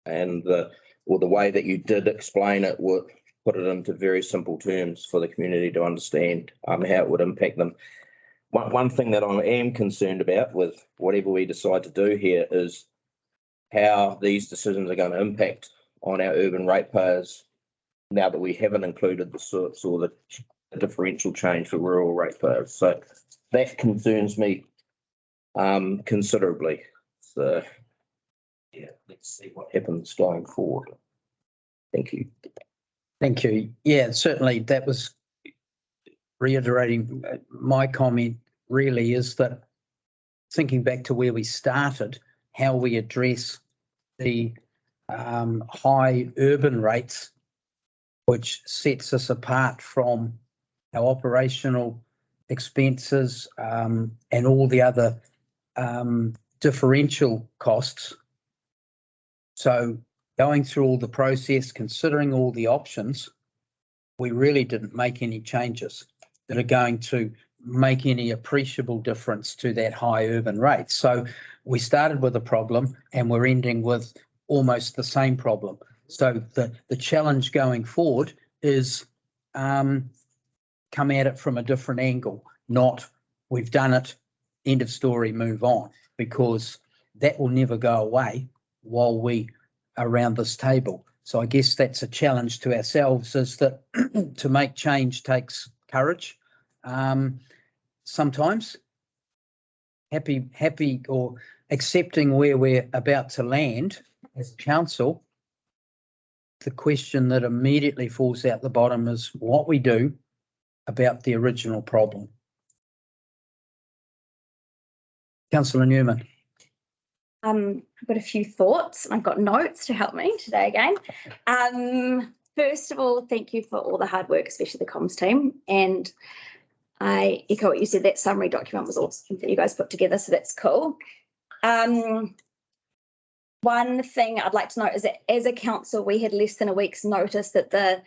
and the way that you did explain it would put it into very simple terms for the community to understand how it would impact them. One thing that I am concerned about with whatever we decide to do here is how these decisions are going to impact on our urban ratepayers now that we haven't included the sorts or the differential change for rural ratepayers. So that concerns me considerably. So yeah, let's see what happens going forward. Thank you. Thank you. Yeah, certainly that was reiterating my comment really is that thinking back to where we started, how we address the high urban rates, which sets us apart from our operational expenses, and all the other differential costs. So going through all the process, considering all the options, we really didn't make any changes that are going to make any appreciable difference to that high urban rate. So we started with a problem and we're ending with almost the same problem. So the challenge going forward is come at it from a different angle, not we've done it, end of story, move on, because that will never go away while we are around this table. So I guess that's a challenge to ourselves, is that to make change takes courage. Sometimes happy or accepting where we're about to land as a council. The question that immediately falls out the bottom is what we do about the original problem. Councillor Newman. I've got a few thoughts. I've got notes to help me today again. First of all, thank you for all the hard work, especially the comms team. And I echo what you said, that summary document was awesome that you guys put together, so that's cool. One thing I'd like to note is that as a council, we had less than a week's notice that the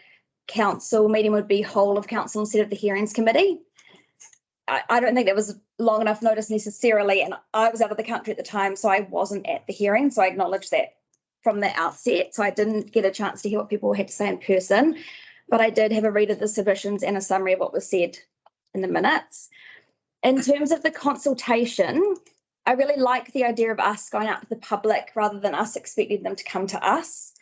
council meeting would be whole of council instead of the hearings committee. I don't think that was long enough notice necessarily, and I was out of the country at the time, so I wasn't at the hearing, so I acknowledge that from the outset. So I didn't get a chance to hear what people had to say in person, but I did have a read of the submissions and a summary of what was said in the minutes. In terms of the consultation, I really like the idea of us going out to the public rather than us expecting them to come to us.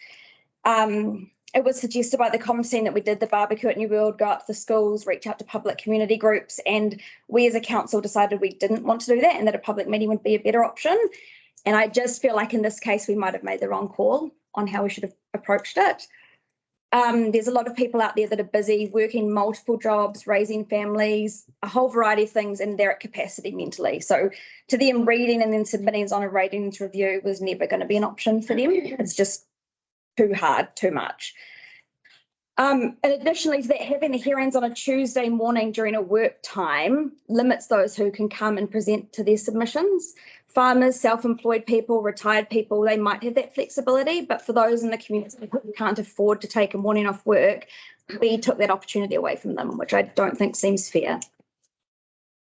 It was suggested by the comms team that we did the barbecue at New World, go out to the schools, reach out to public community groups, and we as a council decided we didn't want to do that and that a public meeting would be a better option. And I just feel like in this case, we might have made the wrong call on how we should have approached it. There's a lot of people out there that are busy working multiple jobs, raising families, a whole variety of things, and they're at capacity mentally. So to them, reading and then submitting on a ratings review was never going to be an option for them. It's just too hard, too much. And additionally to that, having the hearings on a Tuesday morning during a work time limits those who can come and present to their submissions. Farmers, self-employed people, retired people, they might have that flexibility, but for those in the community who can't afford to take a morning off work, we took that opportunity away from them, which I don't think seems fair.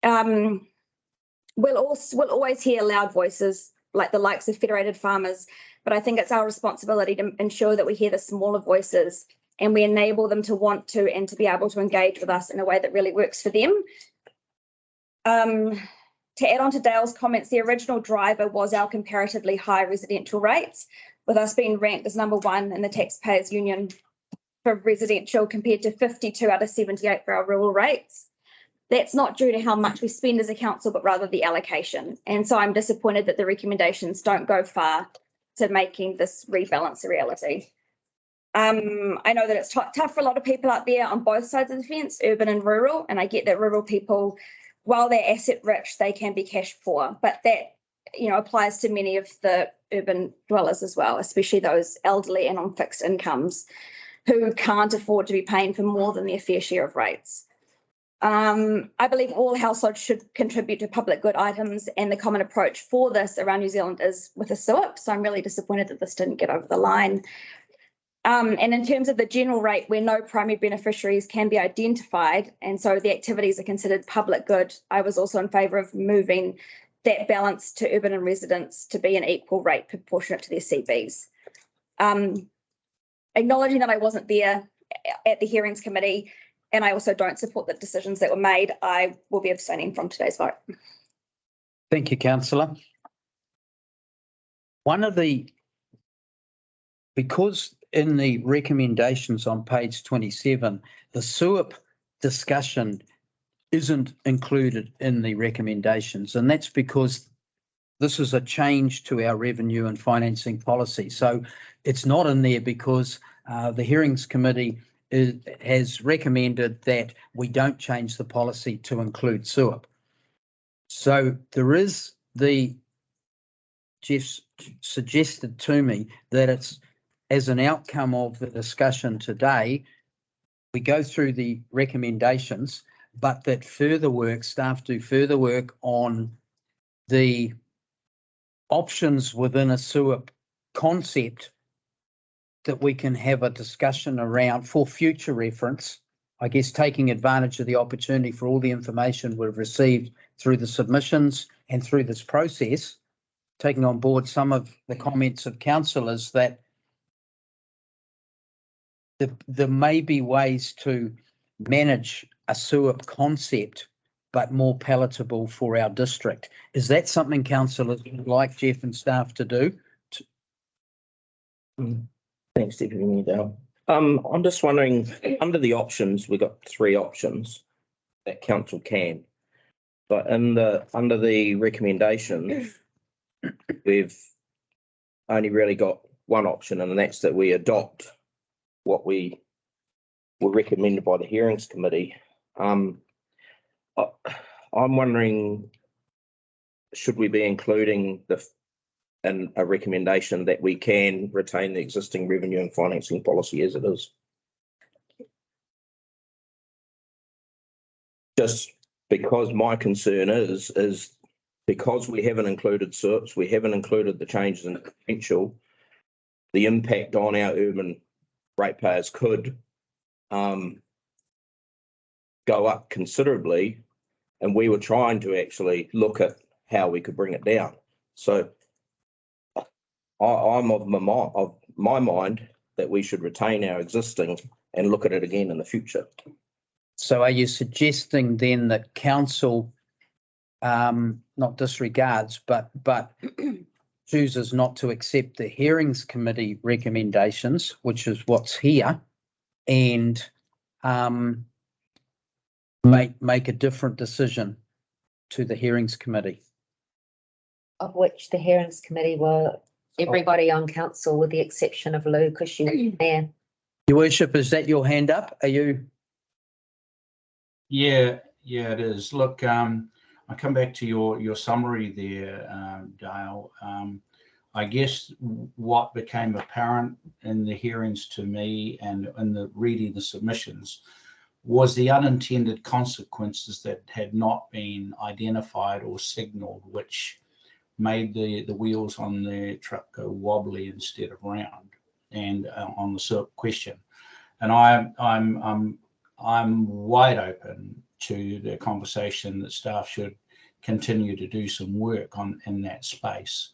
We'll always hear loud voices like the likes of Federated Farmers, but I think it's our responsibility to ensure that we hear the smaller voices and we enable them to want to and to be able to engage with us in a way that really works for them. To add on to Dale's comments, the original driver was our comparatively high residential rates, with us being ranked as #1 in the Taxpayers Union for residential compared to 52 out of 78 for our rural rates. That's not due to how much we spend as a council, but rather the allocation. And so I'm disappointed that the recommendations don't go far to making this rebalance a reality. I know that it's tough for a lot of people out there on both sides of the fence, urban and rural, and I get that rural people, while they're asset rich, they can be cash poor, but that, applies to many of the urban dwellers as well, especially those elderly and on fixed incomes who can't afford to be paying for more than their fair share of rates. I believe all households should contribute to public good items, and the common approach for this around New Zealand is with a SUIP, so I'm really disappointed that this didn't get over the line. And in terms of the general rate, where no primary beneficiaries can be identified, and so the activities are considered public good, I was also in favour of moving that balance to urban and residents to be an equal rate proportionate to their CVs. Acknowledging that I wasn't there at the hearings committee, and I also don't support the decisions that were made, I will be abstaining from today's vote. Thank you, Councillor. Because in the recommendations on page 27, the SUIP discussion isn't included in the recommendations, and that's because this is a change to our revenue and financing policy. So it's not in there because the hearings committee has recommended that we don't change the policy to include SUIP. So there is Jeff suggested to me that it's as an outcome of the discussion today, we go through the recommendations, but that further work, staff do further work on the options within a SUIP concept that we can have a discussion around for future reference. I guess taking advantage of the opportunity for all the information we've received through the submissions and through this process, taking on board some of the comments of councillors that there may be ways to manage a SUIP concept, but more palatable for our district. Is that something councillors would like Jeff and staff to do? Thanks, Deputy Mayor Dale. I'm just wondering, under the options, we've got 3 options that council can. But under the recommendations, we've only really got one option, and that's that we adopt what we were recommended by the hearings committee. I'm wondering, should we be including a recommendation that we can retain the existing revenue and financing policy as it is? Just because my concern is because we haven't included SUIPs, we haven't included the changes in potential, the impact on our urban ratepayers could go up considerably, and we were trying to actually look at how we could bring it down. So I'm of my mind that we should retain our existing and look at it again in the future. So are you suggesting then that council not disregards, but chooses not to accept the hearings committee recommendations, which is what's here, and make a different decision to the hearings committee? Of which the hearings committee were everybody on council with the exception of Lou, because she was there. Your Worship, is that your hand up? Are you? Yeah, it is. Look, I come back to your summary there, Dale. I guess what became apparent in the hearings to me and in the reading the submissions was the unintended consequences that had not been identified or signalled, which made the wheels on the truck go wobbly instead of round, and on the SUIP question. And I'm wide open to the conversation that staff should continue to do some work in that space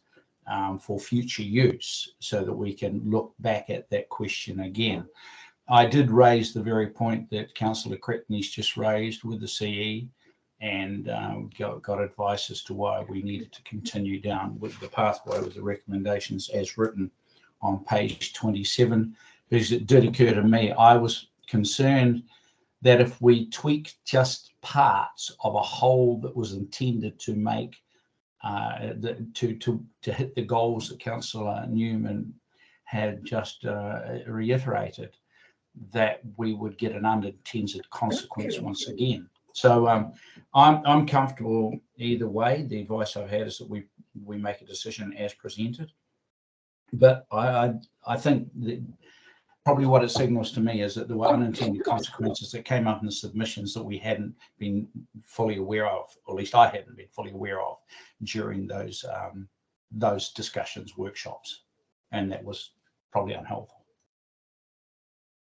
for future use, so that we can look back at that question again. I did raise the very point that Councillor Cretney's just raised with the CE, and got advice as to why we needed to continue down with the pathway with the recommendations as written on page 27, because it did occur to me, I was concerned that if we tweak just parts of a whole that was intended to make to hit the goals that Councillor Newman had just reiterated, that we would get an unintended consequence once again. So I'm comfortable either way. The advice I've had is that we make a decision as presented. But I think that probably what it signals to me is that there were unintended consequences that came up in the submissions that we hadn't been fully aware of, or at least I hadn't been fully aware of during those discussions, workshops, and that was probably unhelpful.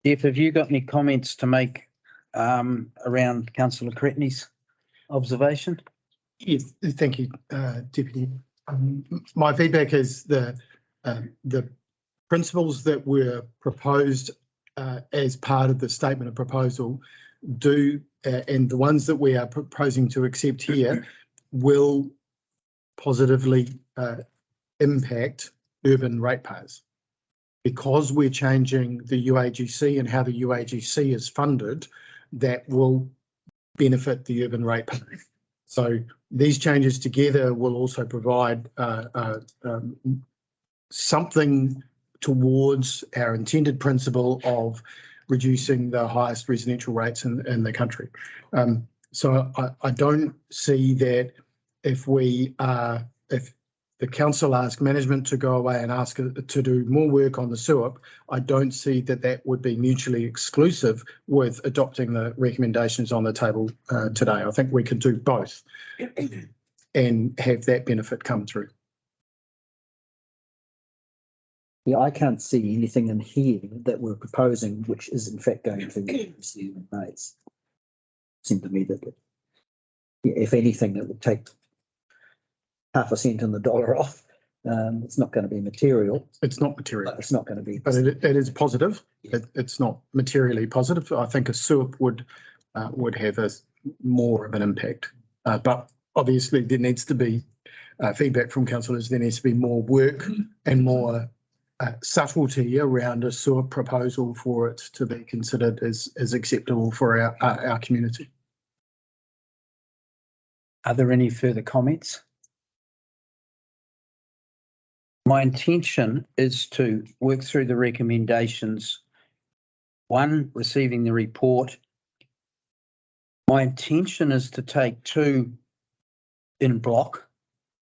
Jeff, have you got any comments to make around Councillor Cretney's observation? Yes, thank you, Deputy. My feedback is the principles that were proposed as part of the statement of proposal and the ones that we are proposing to accept here will positively impact urban ratepayers. Because we're changing the UAGC and how the UAGC is funded, that will benefit the urban ratepayer. So these changes together will also provide something towards our intended principle of reducing the highest residential rates in the country. So I don't see that if the council ask management to go away and ask it to do more work on the SUIP, I don't see that that would be mutually exclusive with adopting the recommendations on the table today. I think we could do both and have that benefit come through. Yeah, I can't see anything in here that we're proposing which is in fact going to reduce the human rates. Seemed to me that if anything, it would take 0.5 cent on the dollar off. It's not going to be material. It's not material. But it's not going to be. But it is positive. It's not materially positive. I think a SUIP would have more of an impact. But obviously there needs to be feedback from councillors. There needs to be more work and more subtlety around a SUIP proposal for it to be considered as acceptable for our community. Are there any further comments? My intention is to work through the recommendations. One, receiving the report. My intention is to take 2 in block,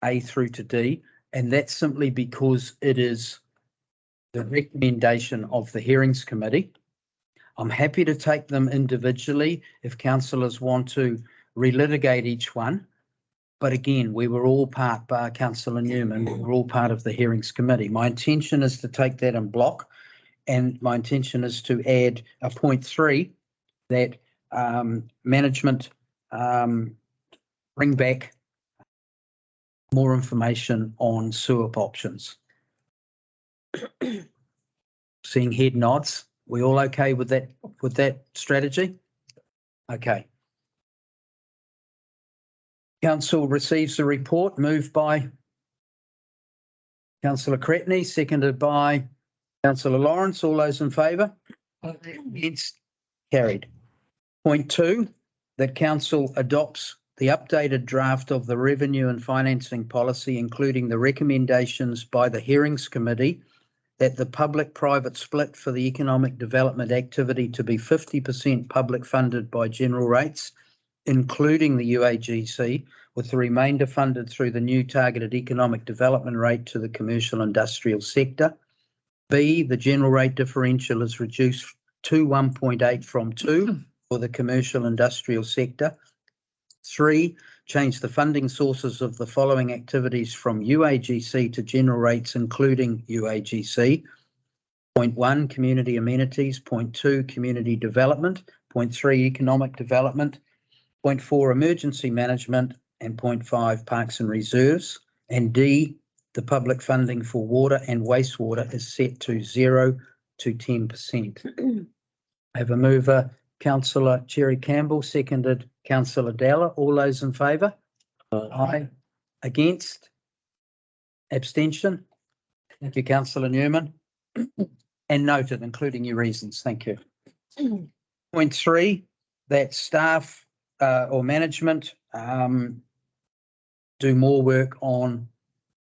A through to D, and that's simply because it is the recommendation of the hearings committee. I'm happy to take them individually if councillors want to relitigate each one. But again, we were all part, bar Councillor Newman, we were all part of the hearings committee. My intention is to take that in block, and my intention is to add a point 3 that management bring back more information on SUIP options. Seeing head nods, we all okay with that strategy? Okay. Council receives the report, moved by Councillor Cretney, seconded by Councillor Lawrence. All those in favour? Against? Carried. Point 2, that council adopts the updated draft of the revenue and financing policy, including the recommendations by the hearings committee that the public-private split for the economic development activity to be 50% public funded by general rates, including the UAGC, with the remainder funded through the new targeted economic development rate to the commercial industrial sector. B, the general rate differential is reduced to 1.8 from 2 for the commercial industrial sector. 3, change the funding sources of the following activities from UAGC to general rates, including UAGC. Point 1, community amenities. Point 2, community development. Point 3, economic development. Point 4, emergency management. And point 5, parks and reserves. And D, the public funding for water and wastewater is set to 0 to 10%. I have a mover, Councillor Cherry Campbell, seconded Councillor Dowler. All those in favour? Aye. Against? Abstention? Thank you, Councillor Newman. And noted, including your reasons. Thank you. Point 3, that staff or management do more work on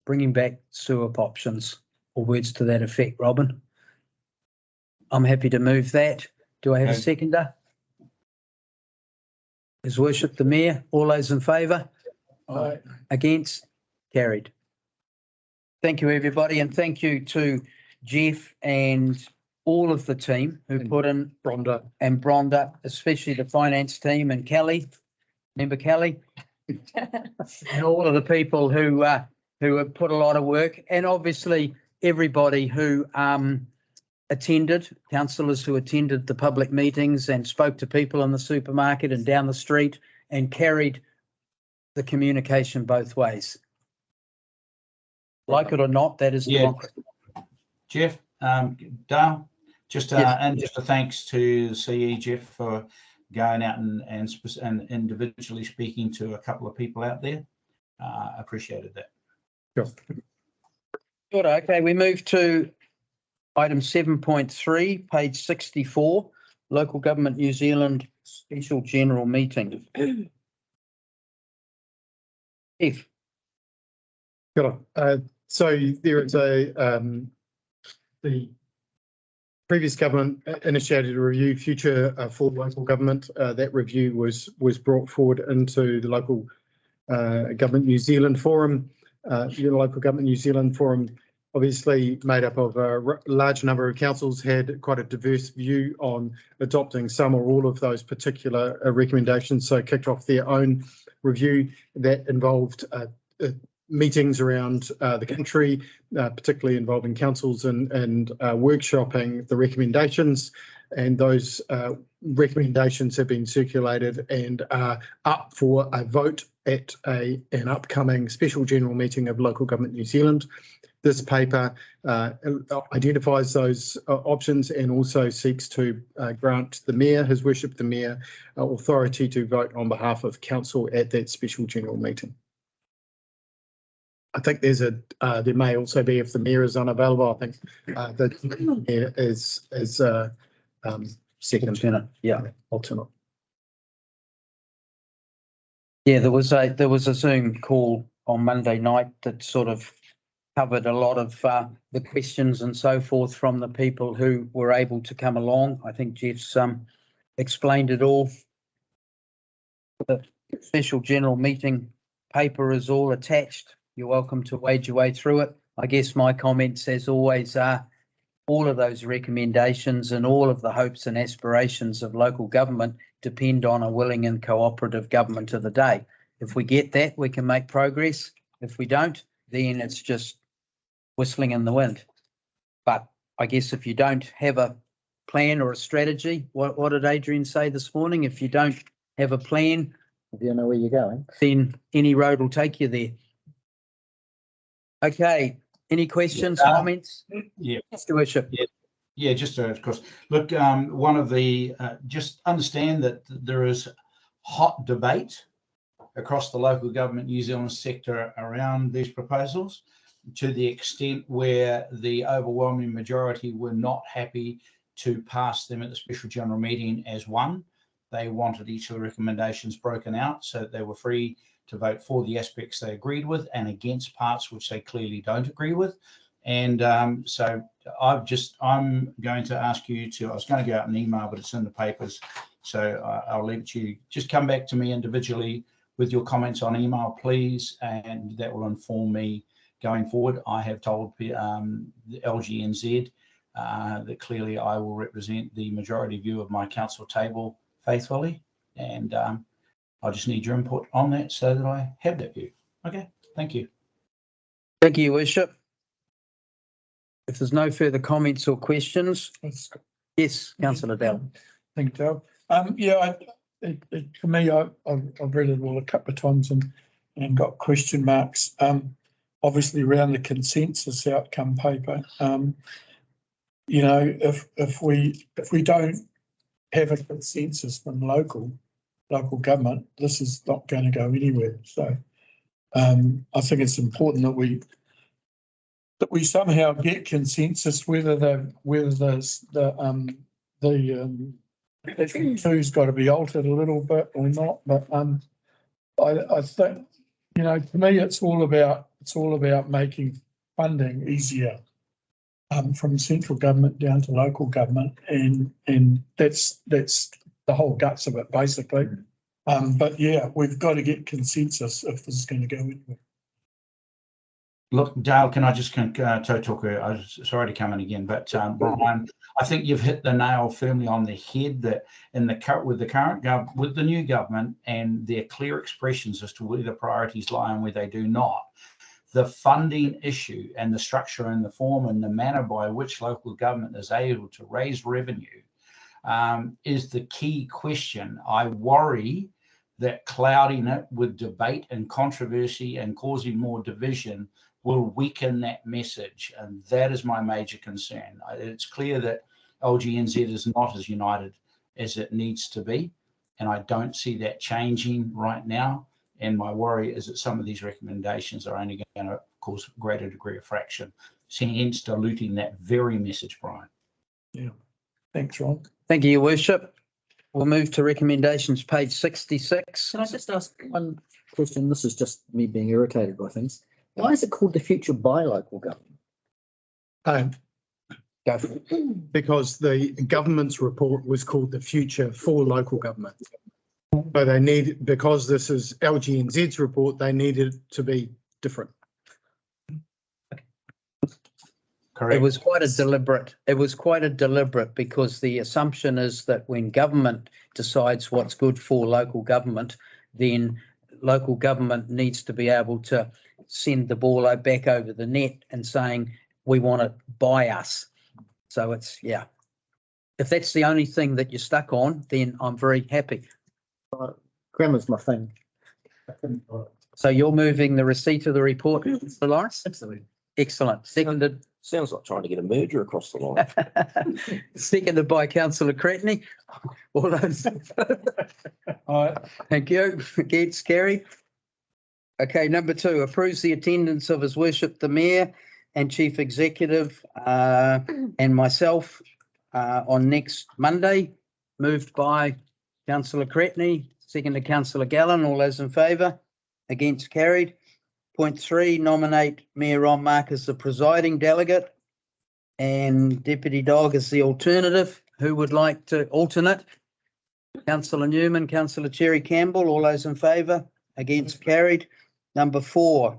bringing back SUIP options, or words to that effect, Robin. I'm happy to move that. Do I have a seconder? His Worship the Mayor. All those in favour? Aye. Against? Carried. Thank you, everybody, and thank you to Jeff and all of the team who put in Bronda, especially the finance team, and Kelly. Remember Kelly? And all of the people who have put a lot of work, and obviously everybody who attended, councillors who attended the public meetings and spoke to people in the supermarket and down the street and carried the communication both ways. Like it or not, that is democracy. Jeff, Dale, just and just a thanks to the CE, Jeff, for going out and individually speaking to a couple of people out there. Appreciated that. Sure. Good. Okay, we move to item 7.3, page 64, Local Government New Zealand Special General Meeting. If. Good. So there is the previous government initiated a review, future for local government. That review was brought forward into the Local Government New Zealand Forum. the Local Government New Zealand Forum, obviously made up of a large number of councils, had quite a diverse view on adopting some or all of those particular recommendations. So kicked off their own review that involved meetings around the country, particularly involving councils and workshopping the recommendations. And those recommendations have been circulated and are up for a vote at an upcoming special general meeting of Local Government New Zealand. This paper identifies those options and also seeks to grant the Mayor, His Worship the Mayor, authority to vote on behalf of Council at that special general meeting. I think there may also be, if the Mayor is unavailable, I think the Mayor is second alternate. Yeah, alternate. Yeah, there was a Zoom call on Monday night that sort of covered a lot of the questions and so forth from the people who were able to come along. I think Jeff's explained it all. The special general meeting paper is all attached. You're welcome to wade your way through it. I guess my comments, as always, are all of those recommendations and all of the hopes and aspirations of local government depend on a willing and cooperative government of the day. If we get that, we can make progress. If we don't, then it's just whistling in the wind. But I guess if you don't have a plan or a strategy, what did Adrian say this morning? If you don't have a plan, If you know where you're going, then any road will take you there. Okay, any questions, comments? Yeah. Mr. Worship. Yeah, just of course. Look, one of the, just understand that there is hot debate across the local government New Zealand sector around these proposals, to the extent where the overwhelming majority were not happy to pass them at the special general meeting as one. They wanted each of the recommendations broken out so that they were free to vote for the aspects they agreed with and against parts which they clearly don't agree with. And so I'm going to ask you to, I was going to go out an email, but it's in the papers. So I'll leave it to you. Just come back to me individually with your comments on email, please. And that will inform me going forward. I have told the LGNZ that clearly I will represent the majority view of my council table faithfully. And I just need your input on that so that I have that view. Okay, thank you. Thank you, Your Worship. If there's no further comments or questions, yes, Councillor Dell. Thank you, Dale. Yeah, for me, I've read it all a couple of times and got question marks. Obviously around the consensus outcome paper. You know, if we don't have a consensus from local government, this is not going to go anywhere. So I think it's important that we somehow get consensus, whether the two's got to be altered a little bit or not. But I think, you know, to me, it's all about making funding easier from central government down to local government, and that's the whole guts of it, basically. But yeah, we've got to get consensus if this is going to go anywhere. Look, Dale, can I just talk? I'm sorry to come in again, but Brian, I think you've hit the nail firmly on the head that with the new government and their clear expressions as to where the priorities lie and where they do not, the funding issue and the structure and the form and the manner by which local government is able to raise revenue is the key question. I worry that clouding it with debate and controversy and causing more division will weaken that message. And that is my major concern. It's clear that LGNZ is not as united as it needs to be. And I don't see that changing right now. And my worry is that some of these recommendations are only going to cause a greater degree of fraction, hence diluting that very message, Brian. Yeah. Thanks, Ron. Thank you, Your Worship. We'll move to recommendations, page 66. can I just ask one question? This is just me being irritated by things. Why is it called the future by local government? Go for it. Because the government's report was called the future for local government. So because this is LGNZ's report, they needed it to be different. correct? It was quite a deliberate because the assumption is that when government decides what's good for local government, then local government needs to be able to send the ball back over the net and saying, we want it by us. So it's, yeah. If that's the only thing that you're stuck on, then I'm very happy. Grammar's my thing. So you're moving the receipt of the report, Mr. Lawrence? Absolutely. Excellent. Seconded. Sounds like trying to get a merger across the line. Seconded by councillor Cretney. All those. Thank you. Against, carried. Okay, number 2, approves the attendance of His Worship the Mayor and Chief Executive and myself on next Monday. Moved by councillor Cretney, seconded councillor Gallen. All those in favour? Against, carried. Point 3, nominate Mayor Ron Mark as the presiding delegate and Deputy Dog as the alternative. Who would like to alternate? Councillor Newman, Councillor Cherry Campbell. All those in favour? Against, carried. Number 4,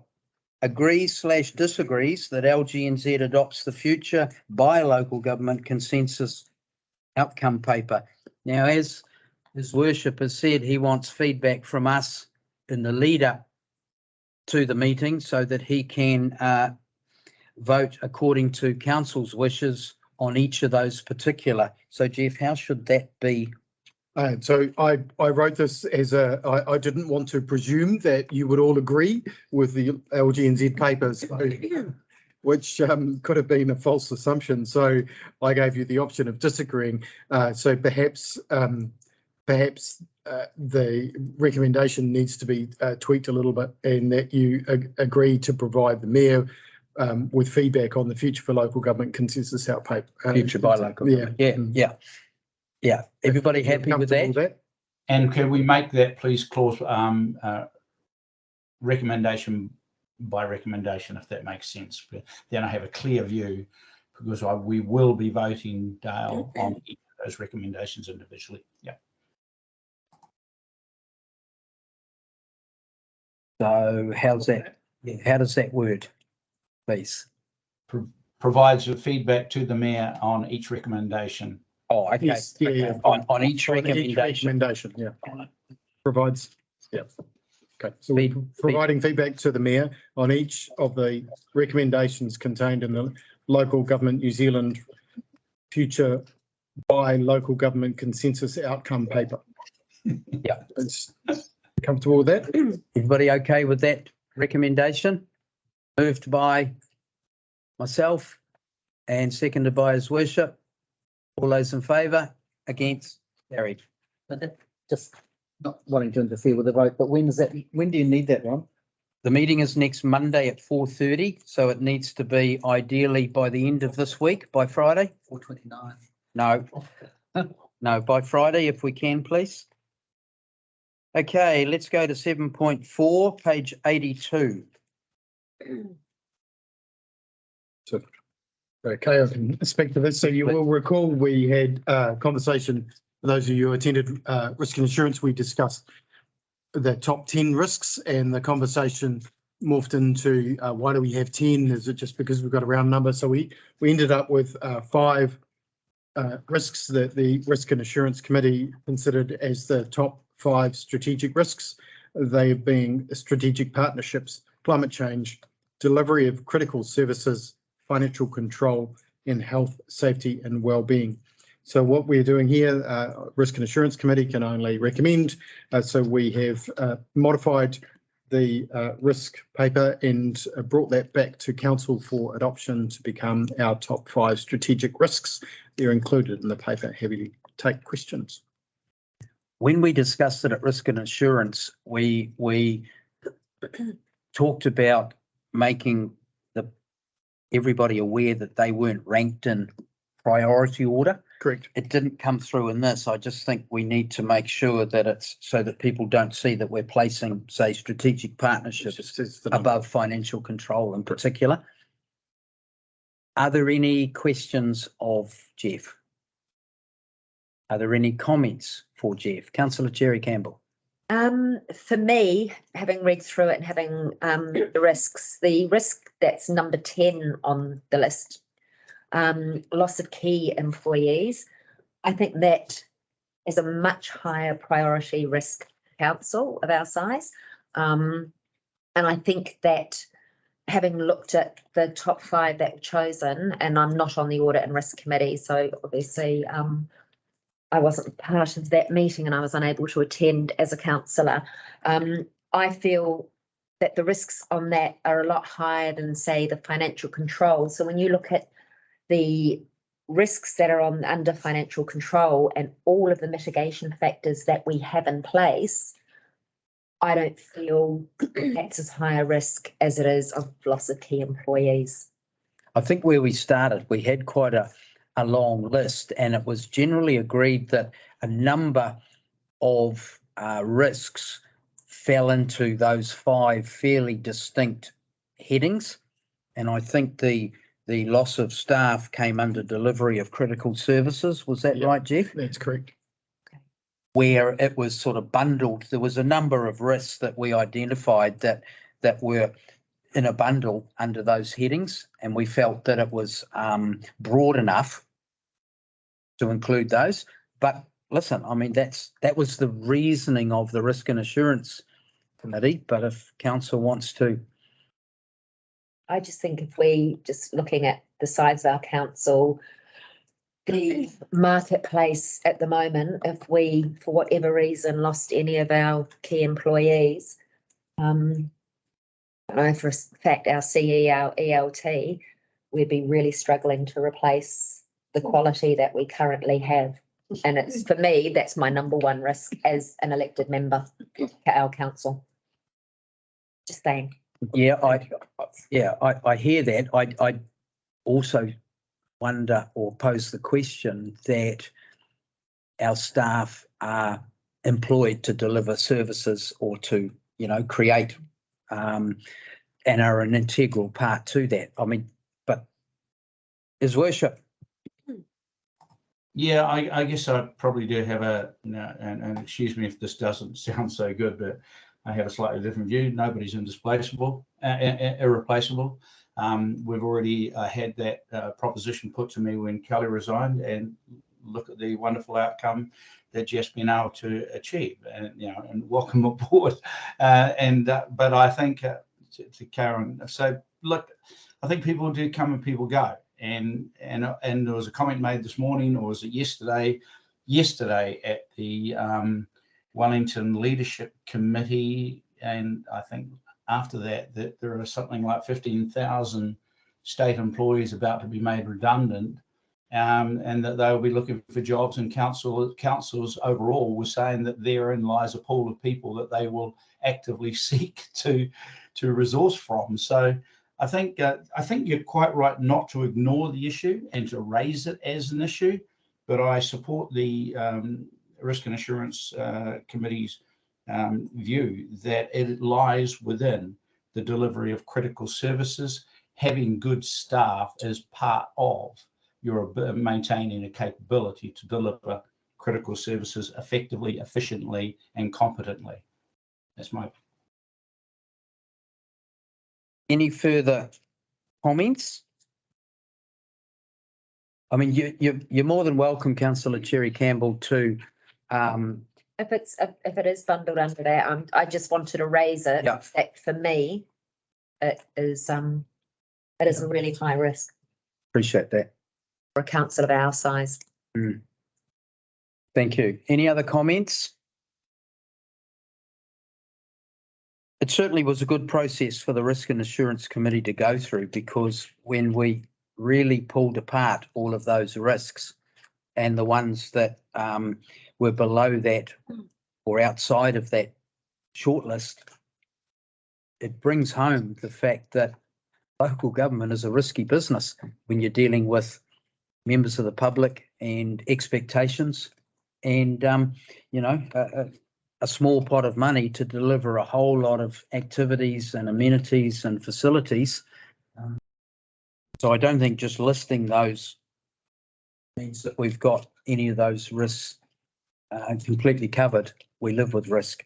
agrees/disagrees that LGNZ adopts the future by local government consensus outcome paper. Now, as His Worship has said, he wants feedback from us in the lead up to the meeting so that he can vote according to council's wishes on each of those particular. So, Jeff, how should that be? So I wrote this as I didn't want to presume that you would all agree with the LGNZ papers, which could have been a false assumption. So I gave you the option of disagreeing. So perhaps the recommendation needs to be tweaked a little bit, and that you agree to provide the mayor with feedback on the future for local government consensus out paper. Future by local government. Yeah. Everybody happy with that? And can we make that, please, clause recommendation by recommendation, if that makes sense? Then I have a clear view, because we will be voting, Dale, on each of those recommendations individually. Yeah. So how's that? How does that word, please? Provides the feedback to the mayor on each recommendation. Oh, okay. Yes, yeah. On each recommendation. Yeah. Provides, yeah. Okay, so we're providing feedback to the mayor on each of the recommendations contained in the Local Government New Zealand Future by Local Government Consensus Outcome paper. Yeah. It's comfortable with that? Everybody okay with that recommendation? Moved by myself and seconded by His Worship. All those in favour? Against? Carried. Just not wanting to interfere with the vote, but when do you need that one? The meeting is next Monday at 4:30, so it needs to be ideally by the end of this week, by Friday. 4:29. No, by Friday if we can, please. Okay, let's go to 7.4, page 82. Okay, I can speak to this. So you will recall we had a conversation, for those of you who attended risk and insurance, we discussed the top 10 risks, and the conversation morphed into why do we have 10? Is it just because we've got a round number? So we ended up with 5 risks that the Risk and Assurance Committee considered as the top 5 strategic risks. They being strategic partnerships, climate change, delivery of critical services, financial control, and health, safety and well-being. So what we're doing here, Risk and Assurance Committee can only recommend. So we have modified the risk paper and brought that back to council for adoption to become our top 5 strategic risks. They're included in the paper. Happy to take questions. When we discussed it at Risk and Assurance, we talked about making everybody aware that they weren't ranked in priority order. Correct. It didn't come through in this. I just think we need to make sure that it's so that people don't see that we're placing, say, strategic partnerships above financial control in particular. Are there any questions of Jeff? Are there any comments for Jeff? Councillor Cherry Campbell. For me, having read through it and having the risk that's number 10 on the list loss of key employees. I think that is a much higher priority risk council of our size. And I think that having looked at the top 5 that were chosen, and I'm not on the audit and risk committee, so obviously I wasn't part of that meeting and I was unable to attend as a councillor. I feel that the risks on that are a lot higher than, say, the financial control. So when you look at the risks that are under financial control and all of the mitigation factors that we have in place, I don't feel that's as high a risk as it is of loss of key employees. I think where we started, we had quite a long list, and it was generally agreed that a number of risks fell into those 5 fairly distinct headings. And I think the loss of staff came under delivery of critical services. Was that right, Jeff? That's correct. Where it was sort of bundled. There was a number of risks that we identified that were in a bundle under those headings, and we felt that it was broad enough to include those. But listen, I mean, that was the reasoning of the Risk and Assurance Committee. But if council wants to, I just think if we just looking at the size of our council, the marketplace at the moment, if we, for whatever reason, lost any of our key employees, I know for a fact our CEO, ELT, we'd be really struggling to replace the quality that we currently have. And it's, for me, that's my number 1 risk as an elected member to our council. Just saying. Yeah, I hear that. I also wonder or pose the question that our staff are employed to deliver services or to, create and are an integral part to that. I mean, but His Worship. Yeah, I guess I probably do have and excuse me if this doesn't sound so good, but I have a slightly different view. Nobody's irreplaceable. We've already had that proposition put to me when Kelly resigned, and look at the wonderful outcome that Jeff's been able to achieve, and and welcome aboard. But I think to Karen, so look, I think people do come and people go, and there was a comment made this morning, or was it yesterday? Yesterday at the Wellington Leadership Committee, and I think after that there are something like 15,000 state employees about to be made redundant, and that they'll be looking for jobs, and councils overall were saying that therein lies a pool of people that they will actively seek to resource from. So I think you're quite right not to ignore the issue and to raise it as an issue, but I support the Risk and Assurance Committee's view that it lies within the delivery of critical services. Having good staff is part of your maintaining a capability to deliver critical services effectively, efficiently, and competently. That's my. Any further comments? I mean, you're more than welcome, Councillor Cherry Campbell, to. If it is bundled under that, I just wanted to raise it. Yeah. That for me, it is a really high risk Appreciate that. for a council of our size. Thank you. Any other comments? It certainly was a good process for the Risk and Assurance Committee to go through, because when we really pulled apart all of those risks and the ones that were below that or outside of that shortlist, it brings home the fact that local government is a risky business when you're dealing with members of the public and expectations and, a small pot of money to deliver a whole lot of activities and amenities and facilities. So I don't think just listing those means that we've got any of those risks completely covered. We live with risk.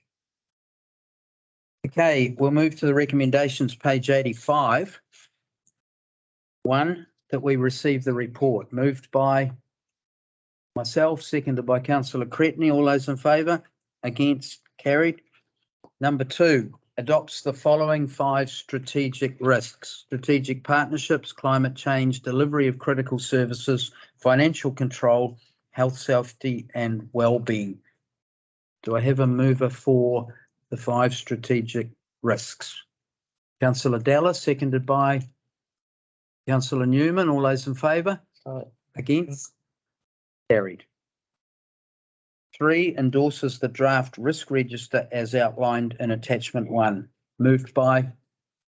Okay, we'll move to the recommendations, page 85. 1, that we receive the report. Moved by myself, seconded by councillor Cretney. All those in favour? Against? Carried. Number 2, adopts the following 5 strategic risks: strategic partnerships, climate change, delivery of critical services, financial control, health, safety and well-being. Do I have a mover for the 5 strategic risks? Councillor Della, seconded by councillor Newman. All those in favour? Against? Carried. 3, endorses the draft risk register as outlined in attachment 1. Moved by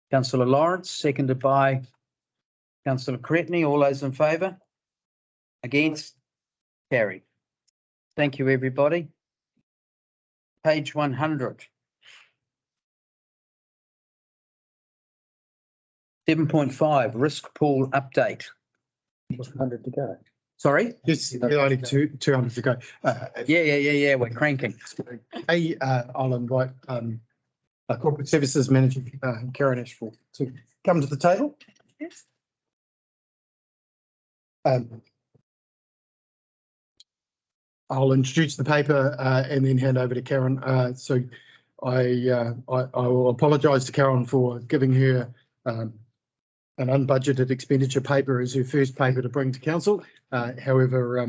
councillor Lawrence, seconded by councillor Cretney. All those in favour? Against? Carried. Thank you, everybody. Page 100. 7.5, risk pool update. 100 to go. Sorry? Yes, only 200 to go. Yeah, we're cranking. I'll invite Corporate Services Manager Karen Ashford to come to the table. Yes. I'll introduce the paper and then hand over to Karen. So I will apologise to Karen for giving her an unbudgeted expenditure paper as her first paper to bring to council. However,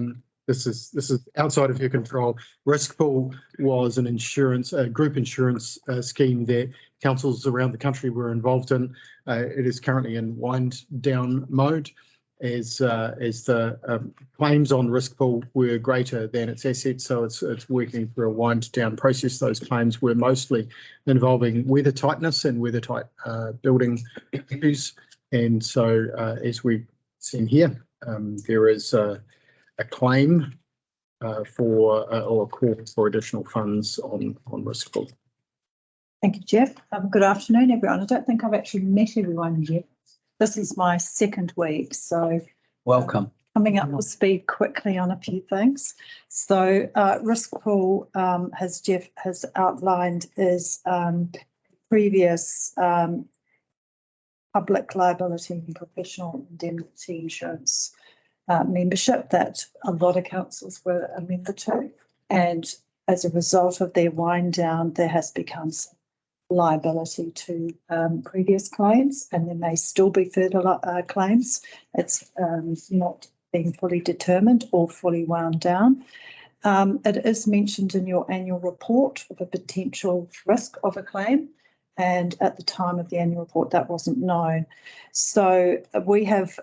this is outside of her control. Risk pool was an insurance, a group insurance scheme that councils around the country were involved in. It is currently in wind down mode as the claims on risk pool were greater than its assets. So it's working through a wind down process. Those claims were mostly involving weather tightness and weather tight building issues. And so as we've seen here, there is a claim or a call for additional funds on risk pool. Thank you, Jeff. Good afternoon, everyone. I don't think I've actually met everyone yet. This is my second week, so Welcome. Coming up to speed quickly on a few things. So risk pool, as Jeff has outlined, is previous public liability and professional indemnity insurance membership that a lot of councils were a member to. And as a result of their wind down, there has become some liability to previous claims, and there may still be further claims. It's not being fully determined or fully wound down. It is mentioned in your annual report of a potential risk of a claim, and at the time of the annual report that wasn't known. So we have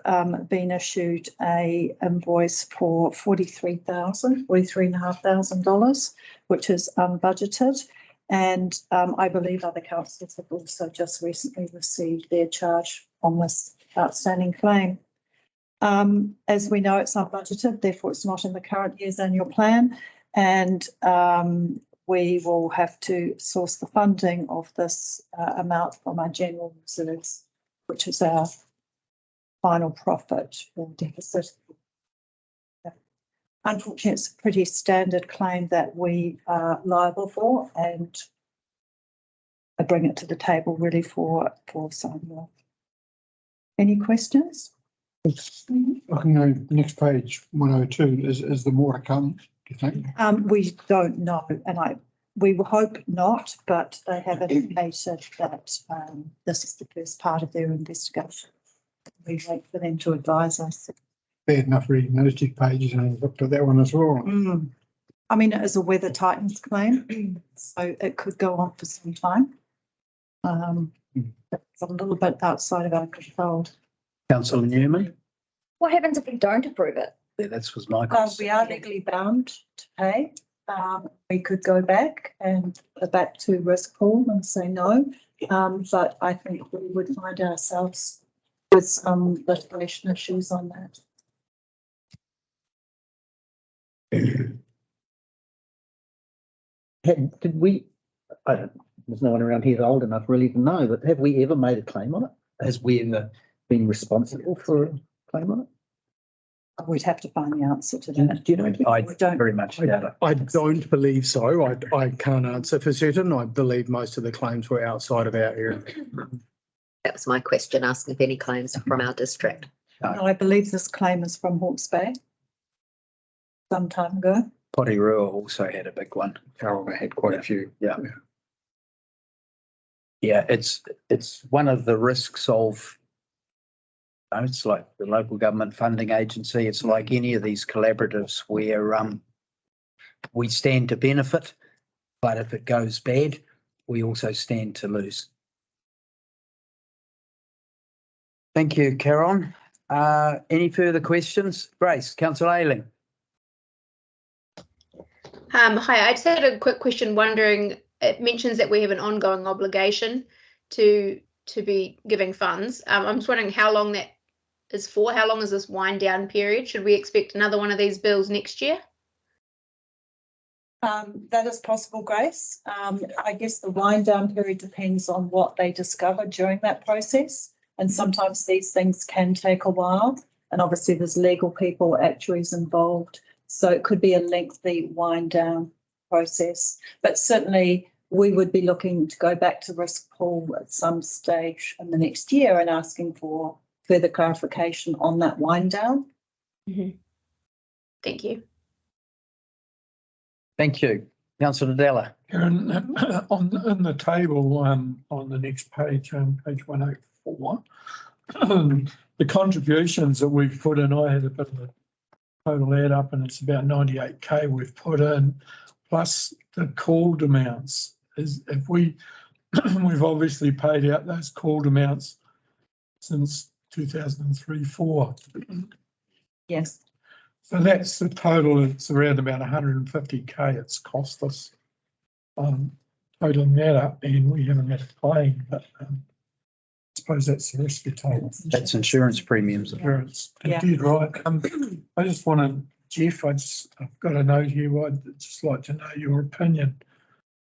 been issued a invoice for $43,500, which is unbudgeted. And I believe other councils have also just recently received their charge on this outstanding claim. As we know, it's unbudgeted, therefore it's not in the current year's annual plan. And we will have to source the funding of this amount from our general reserves, which is our final profit or deficit. Unfortunately, it's a pretty standard claim that we are liable for, and I bring it to the table really for signing off. Any questions? Looking at next page, 102, is there more to come, do you think? We don't know, and we will hope not, but they have indicated that this is the first part of their investigation. We wait for them to advise us. Fair enough reading those 2 pages, and I looked at that one as well. I mean, it is a weather tightness claim, so it could go on for some time. It's a little bit outside of our control. Councillor Newman? What happens if we don't approve it? Yeah, that was my question. We are legally bound to pay. We could go back to risk pool and say no, but I think we would find ourselves with some litigation issues on that. Did we, there's no one around here old enough really to know, but have we ever made a claim on it? Has we ever been responsible for a claim on it? We'd have to find the answer to that. Do you know? I don't very much doubt it. I don't believe so. I can't answer for certain. I believe most of the claims were outside of our area. That was my question, asking if any claims are from our district. I believe this claim is from Hawke's Bay. Some time ago. Potirua also had a big one. Tauranga had quite a few. Yeah. Yeah, it's one of the risks of, it's like the local government funding agency. It's like any of these collaboratives where we stand to benefit, but if it goes bad, we also stand to lose. Thank you, Karen. Any further questions? Grace, Councillor Ayling. Hi, I just had a quick question wondering, it mentions that we have an ongoing obligation to be giving funds. I'm just wondering how long that is for. How long is this wind down period? Should we expect another one of these bills next year? That is possible, Grace. I guess the wind down period depends on what they discover during that process. And sometimes these things can take a while. And obviously there's legal people, actuaries involved. So it could be a lengthy wind down process. But certainly we would be looking to go back to risk pool at some stage in the next year and asking for further clarification on that wind down. Mm-hmm. Thank you. Thank you. Councillor Della. Karen, in the table on the next page, page 104, the contributions that we've put in, I had a bit of a total add up and it's about 98k we've put in, plus the called amounts. If we've obviously paid out those called amounts since 2003-04. Yes. So that's the total. It's around about 150k it's cost us, totaling that up, and we haven't had a claim, but I suppose that's the risk you take. That's insurance premiums. Insurance. Yeah. Indeed, right. I just wanted, Jeff, I've got a note here. I'd just like to know your opinion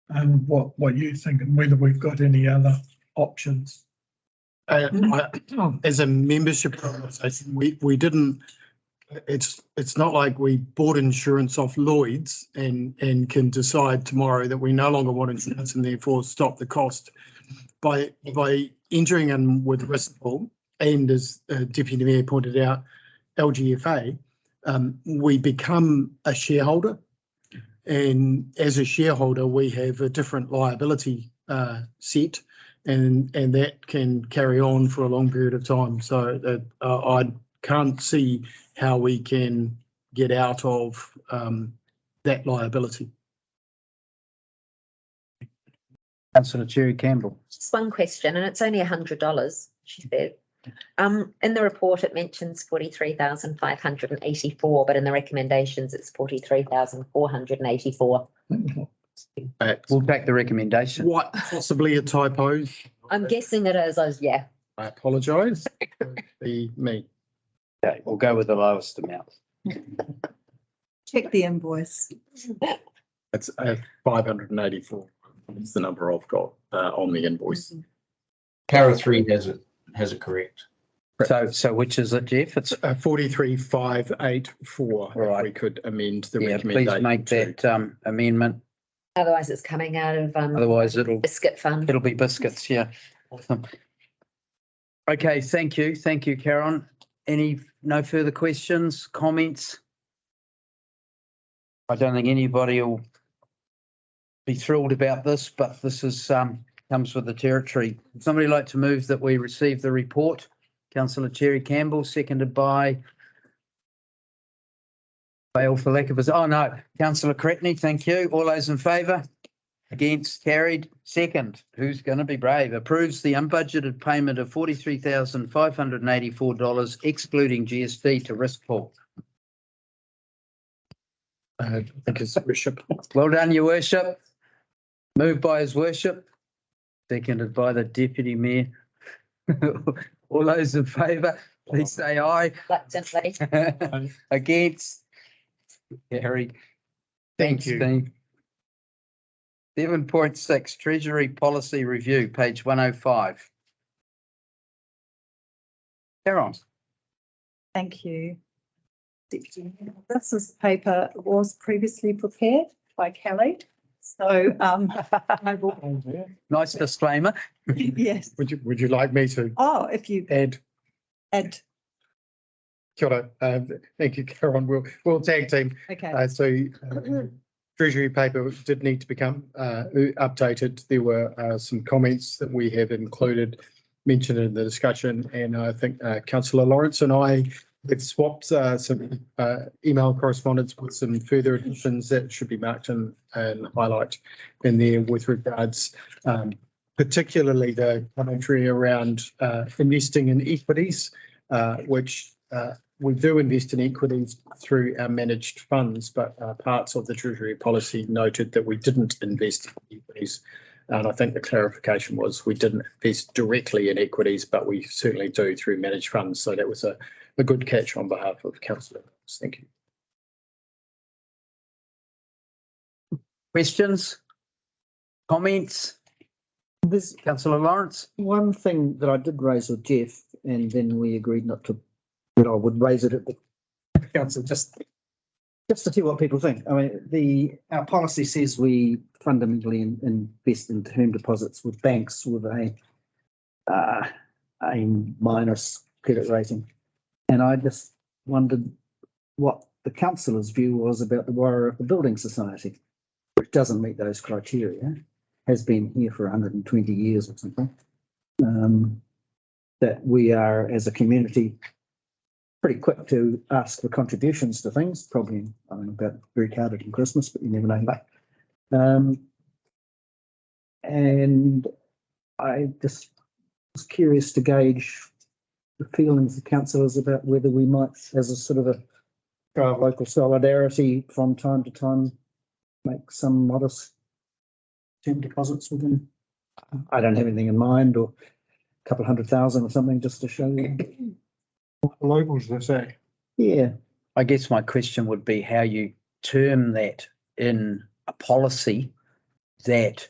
and what you think and whether we've got any other options. As a membership organisation, we didn't. It's not like we bought insurance off Lloyd's and can decide tomorrow that we no longer want insurance and therefore stop the cost. By entering in with risk pool, and as Deputy Mayor pointed out, LGFA, we become a shareholder, and as a shareholder we have a different liability set, and that can carry on for a long period of time. So I can't see how we can get out of that liability. Councillor Cherry Campbell. Just one question, and it's only $100, she said. In the report, it mentions 43,584, but in the recommendations, it's 43,484. We'll take the recommendation. What, possibly a typo? I'm guessing it is, yeah. I apologise. Be me. Okay, we'll go with the lowest amount. Check the invoice. It's 584. It's the number I've got on the invoice. Para 3 has it correct. So which is it, Jeff? It's 43,584. Right. If we could amend the yeah. recommendation. Please make that amendment. Otherwise, it's coming out of Otherwise, it'll biscuit fund. It'll be biscuits. Yeah. Awesome. Okay. Thank you. Thank you, Karen. No further questions, comments? I don't think anybody will be thrilled about this, but this is comes with the territory. Would somebody like to move that we receive the report? Councillor Cherry Campbell, seconded by fail for lack of his. Oh no, Councillor Cretney, thank you. All those in favour? Against? Carried. Second, who's going to be brave? Approves the unbudgeted payment of $43,584 excluding GST to risk pool. I think it's Worship. Well done, Your Worship. Moved by His Worship, seconded by the Deputy Mayor. All those in favour, please say aye. Reluctantly. Against? Carried. Thank you. Steve. 7.6 Treasury Policy Review, page 105. Karen. Thank you. This is paper was previously prepared by Kelly. So I will. Nice disclaimer. Yes. Would you like me to? Oh, if you add Kia ora. Thank you, Karen. We'll tag team. Okay. Treasury paper did need to become updated. There were some comments that we have included, mentioned in the discussion, and I think Councillor Lawrence and I have swapped some email correspondence with some further additions that should be marked and highlight in there with regards, particularly the commentary around investing in equities, which we do invest in equities through our managed funds, but parts of the Treasury policy noted that we didn't invest in equities. And I think the clarification was we didn't invest directly in equities, but we certainly do through managed funds. So that was a good catch on behalf of Councillor. Thank you. Questions? Comments? There's Councillor Lawrence? one thing that I did raise with Jeff, and then we agreed not to, that I would raise it at the council just to see what people think. I mean, our policy says we fundamentally invest in term deposits with banks with a minus credit rating. And I just wondered what the councillor's view was about the Wairarapa Building Society, which doesn't meet those criteria, has been here for 120 years or something. That we are, as a community, pretty quick to ask for contributions to things, probably, I don't know about very Carterton Christmas, but you never know. And I just was curious to gauge the feelings of councillors about whether we might, as a sort of a show of local solidarity from time to time, make some modest term deposits with them. I don't have anything in mind, or a couple of 100,000 or something, just to show you. Locals, they say. Yeah. I guess my question would be how you term that in a policy that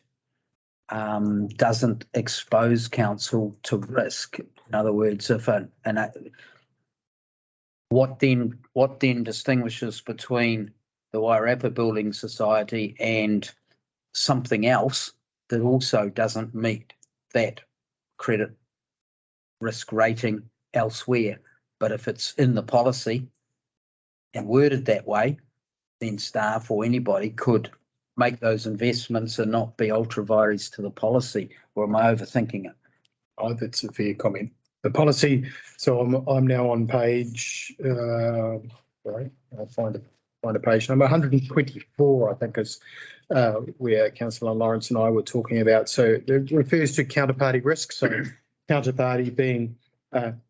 doesn't expose council to risk. In other words, if what then distinguishes between the Wairarapa Building Society and something else that also doesn't meet that credit risk rating elsewhere? But if it's in the policy and worded that way, then staff or anybody could make those investments and not be ultra vires to the policy. Or am I overthinking it? Oh, that's a fair comment. The policy, so I'm now on page, right, I'll find a page number 124, I think is where Councillor Lawrence and I were talking about. So it refers to counterparty risk. So counterparty being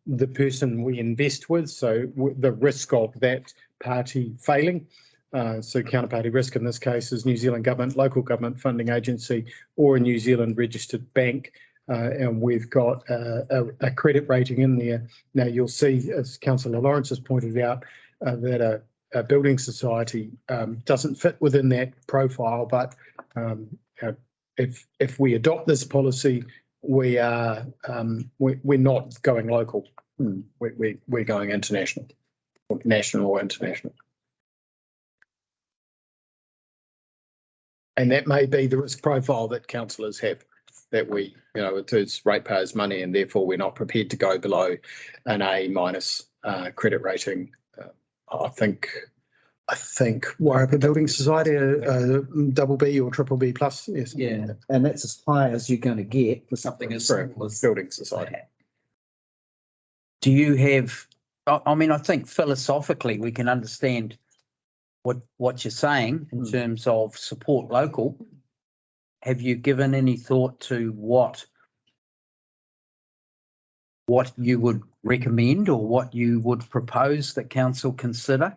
the person we invest with, so the risk of that party failing. So counterparty risk in this case is New Zealand government, local government funding agency, or a New Zealand registered bank. And we've got a credit rating in there. Now you'll see, as Councillor Lawrence has pointed out, that a building society doesn't fit within that profile. But if we adopt this policy, we are we're not going local. We're going international, or national or international. And that may be the risk profile that councillors have, that we, it's ratepayers' money, and therefore we're not prepared to go below an A- credit rating. I think Wairarapa Building Society, double B or triple B plus. Yes. Yeah, and that's as high as you're going to get for something as simple as Building Society. Do you have, I mean, I think philosophically we can understand what you're saying in terms of support local. Have you given any thought to what you would recommend or what you would propose that council consider?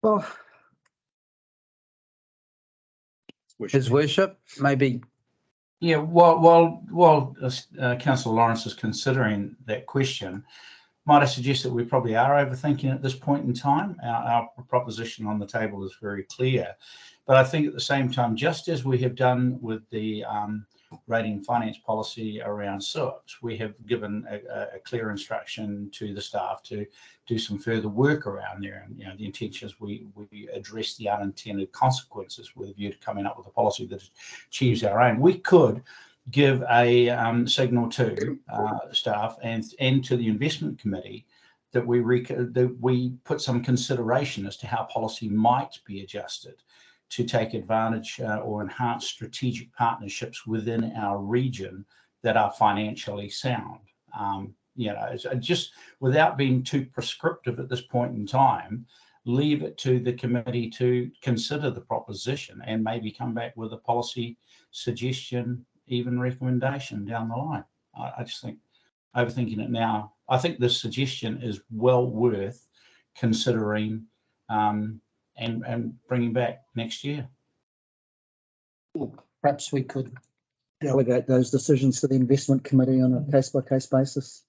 well. His worship, maybe. Yeah, while Councillor Lawrence is considering that question, might I suggest that we probably are overthinking at this point in time? Our proposition on the table is very clear. But I think at the same time, just as we have done with the rating finance policy around SIPs, we have given a clear instruction to the staff to do some further work around there. And the intention is we address the unintended consequences with a view to coming up with a policy that achieves our aim. We could give a signal to staff and to the investment committee that we put some consideration as to how policy might be adjusted to take advantage or enhance strategic partnerships within our region that are financially sound. Just without being too prescriptive at this point in time, leave it to the committee to consider the proposition and maybe come back with a policy suggestion, even recommendation down the line. I just think, overthinking it now, I think this suggestion is well worth considering and bringing back next year. Perhaps we could delegate those decisions to the investment committee on a case-by-case basis.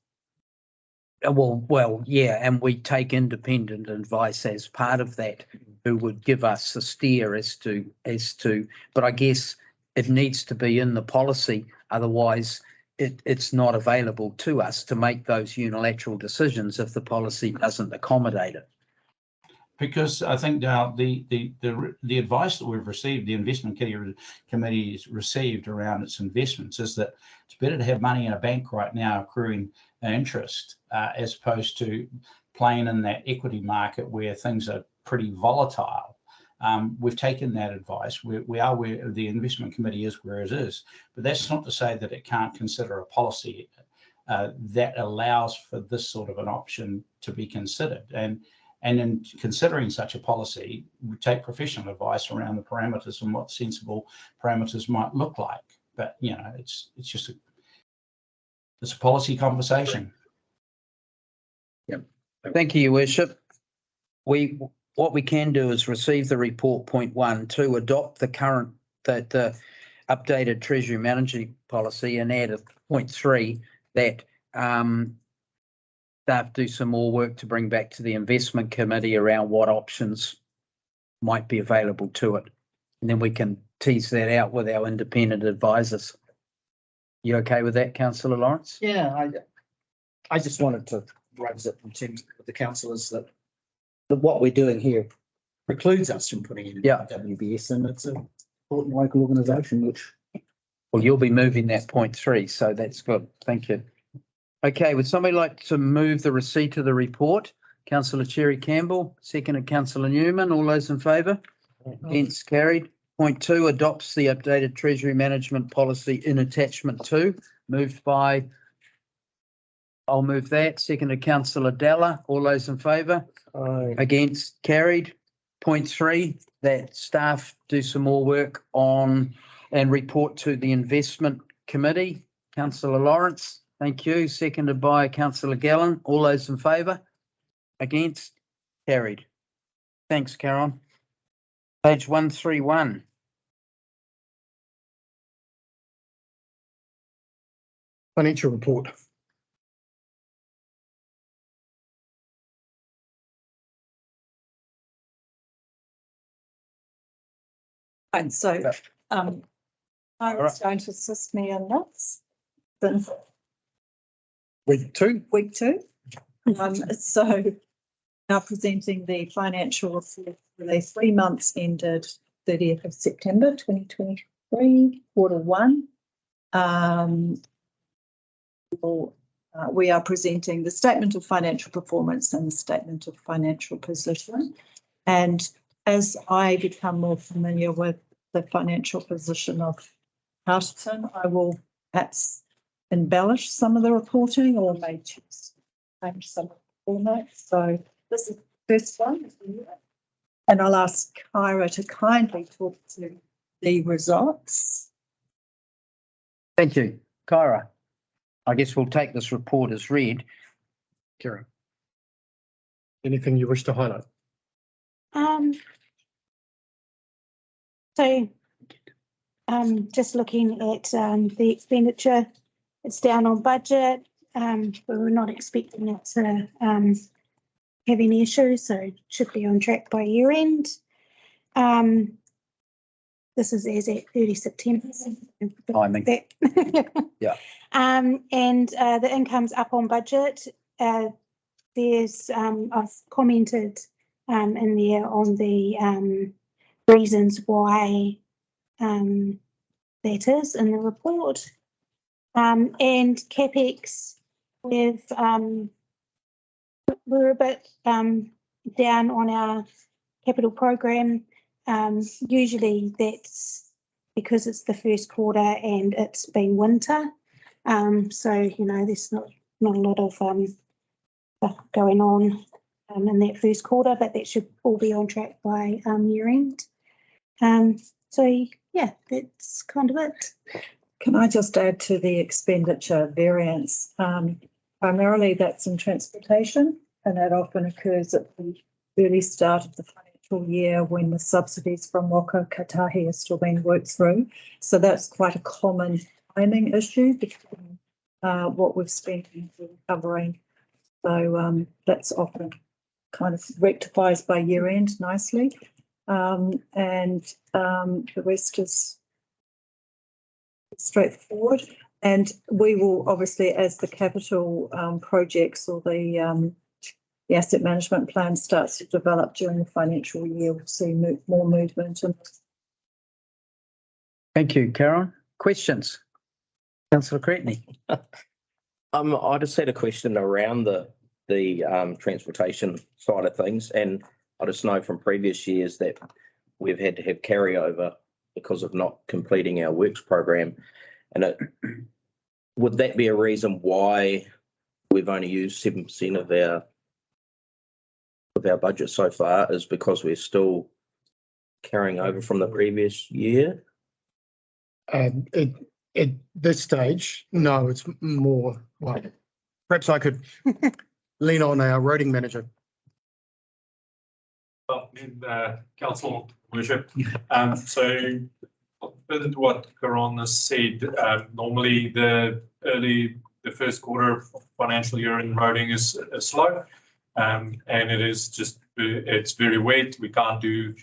Well, yeah, and we take independent advice as part of that, who would give us a steer as to, but I guess it needs to be in the policy, otherwise it's not available to us to make those unilateral decisions if the policy doesn't accommodate it. Because I think now the advice that we've received, the investment committee's received around its investments, is that it's better to have money in a bank right now accruing interest as opposed to playing in that equity market where things are pretty volatile. We've taken that advice. We are where the investment committee is where it is, but that's not to say that it can't consider a policy that allows for this sort of an option to be considered. And in considering such a policy, we take professional advice around the parameters and what sensible parameters might look like. But it's just it's a policy conversation. Yep. Thank you, Your Worship. What we can do is receive the report, point 1, to adopt the updated Treasury management policy, and add a point 3 that staff do some more work to bring back to the investment committee around what options might be available to it. And then we can tease that out with our independent advisors. You okay with that, Councillor Lawrence? Yeah, I just wanted to raise it in terms of the councillors that what we're doing here precludes us from putting in WBS, and it's an important local organisation, which... Well, you'll be moving that point 3, so that's good. Thank you. Okay, would somebody like to move the receipt of the report? Councillor Cherry Campbell, seconded Councillor Newman. All those in favour? Against, carried. Point 2 adopts the updated Treasury management policy in attachment 2. Moved by, I'll move that. Seconded Councillor Dalla. All those in favour? Against, carried. Point 3, that staff do some more work on and report to the investment committee. Councillor Lawrence. Thank you. Seconded by Councillor Gallen. All those in favour? Against? Carried. Thanks, Karen. Page 131. Financial report. And so, I was going to assist me in this. Then Week 2. Week 2. So now presenting the financial report for the 3 months ended 30th of September 2023, quarter 1. We are presenting the statement of financial performance and the statement of financial position. And as I become more familiar with the financial position of Carterton, I will perhaps embellish some of the reporting or may change some of the formats. So this is the first one. And I'll ask Kyra to kindly talk to the results. Thank you. Kyra, I guess we'll take this report as read. Karen, anything you wish to highlight? So just looking at the expenditure, it's down on budget. We were not expecting it to have any issues, so it should be on track by year end. This is as at 30 September. Timing. Yeah. And the income's up on budget. There's I've commented in there on the reasons why that is in the report. And CapEx, we've we're a bit down on our capital program. Usually that's because it's the first quarter and it's been winter. So, you know, there's not a lot of stuff going on in that first quarter, but that should all be on track by year end. So yeah, that's kind of it. Can I just add to the expenditure variance? Primarily that's in transportation, and that often occurs at the early start of the financial year when the subsidies from Rangatahi are still being worked through. So that's quite a common timing issue between what we've spent and recovering. So that's often kind of rectifies by year end nicely. And the rest is straightforward. And we will obviously, as the capital projects or the asset management plan starts to develop during the financial year, we'll see more movement. Thank you, Karen. Questions? Councillor Cretney. I just had a question around the transportation side of things, and I just know from previous years that we've had to have carryover because of not completing our works program. And would that be a reason why we've only used 7% of our budget so far, is because we're still carrying over from the previous year? At this stage, no, it's more like, perhaps I could lean on our roading manager. Well, Council Worship. So further to what Karan has said, normally the first quarter of financial year in roading is slow, and it is just, it's very wet. We can't do,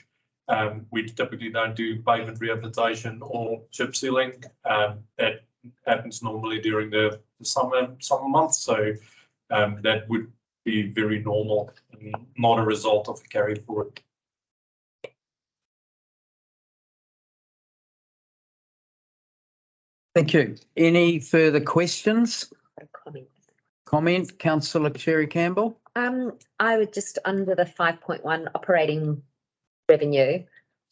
we typically don't do pavement rehabilitation or chip sealing. That happens normally during the summer months. So that would be very normal and not a result of a carry forward. Thank you. Any further questions? Comment, Councillor Cherry Campbell? I would just, under the 5.1 operating revenue,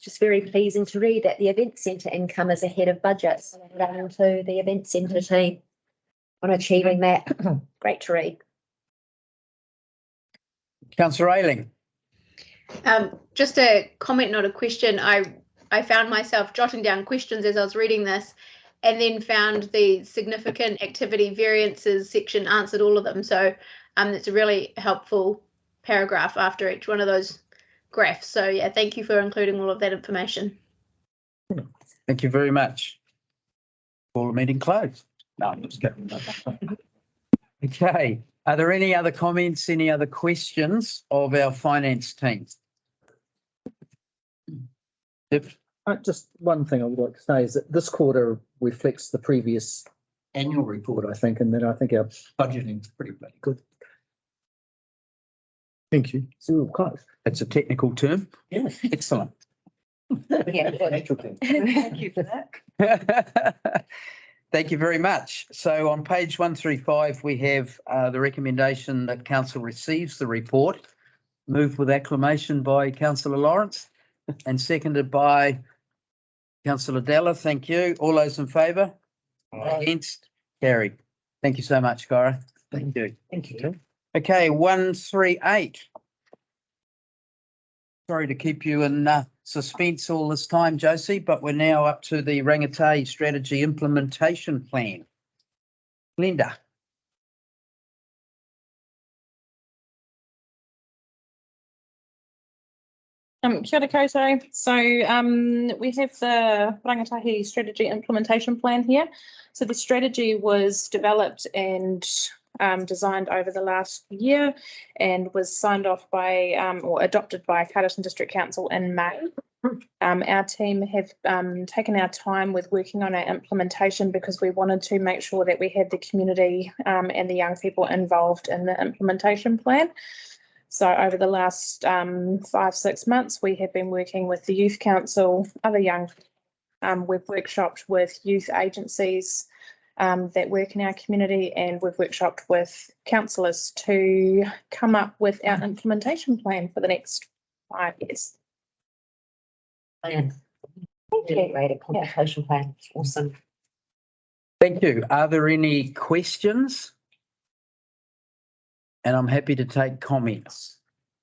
just very pleasing to read that the event centre income is ahead of budget. So well done to the event centre team on achieving that. Great to read. Councillor Ayling. Just a comment, not a question. I found myself jotting down questions as I was reading this, and then found the significant activity variances section answered all of them. So it's a really helpful paragraph after each one of those graphs. So yeah, thank you for including all of that information. Thank you very much. Call the meeting closed. No, I'm just kidding. Okay. Are there any other comments, any other questions of our finance team? Just one thing I would like to say is that this quarter reflects the previous annual report, I think, and then I think our budgeting is pretty bloody good. Thank you. So close. It's a technical term. Yeah. Excellent. Yeah, Thank you for that. Thank you very much. So on page 135, we have the recommendation that council receives the report. Moved with acclamation by Councillor Lawrence and seconded by Councillor Della. Thank you. All those in favour? Against? Carried. Thank you so much, Cara. Thank you. Thank you. Okay, 138. Sorry to keep you in suspense all this time, Josie, but we're now up to the Rangatahi Strategy Implementation Plan. Linda. Kia ora koutou. So we have the Rangatahi Strategy Implementation Plan here. So the strategy was developed and designed over the last year and was signed off by or adopted by Carterton District Council in May. Our team have taken our time with working on our implementation because we wanted to make sure that we had the community and the young people involved in the implementation plan. So over the last 5-6 months, we have been working with the Youth Council, other young, we've workshopped with youth agencies, that work in our community, and we've workshopped with councillors to come up with our implementation plan for the next 5 years. Plan. Really great implementation plan. Awesome. Thank you. Are there any questions? And I'm happy to take comments.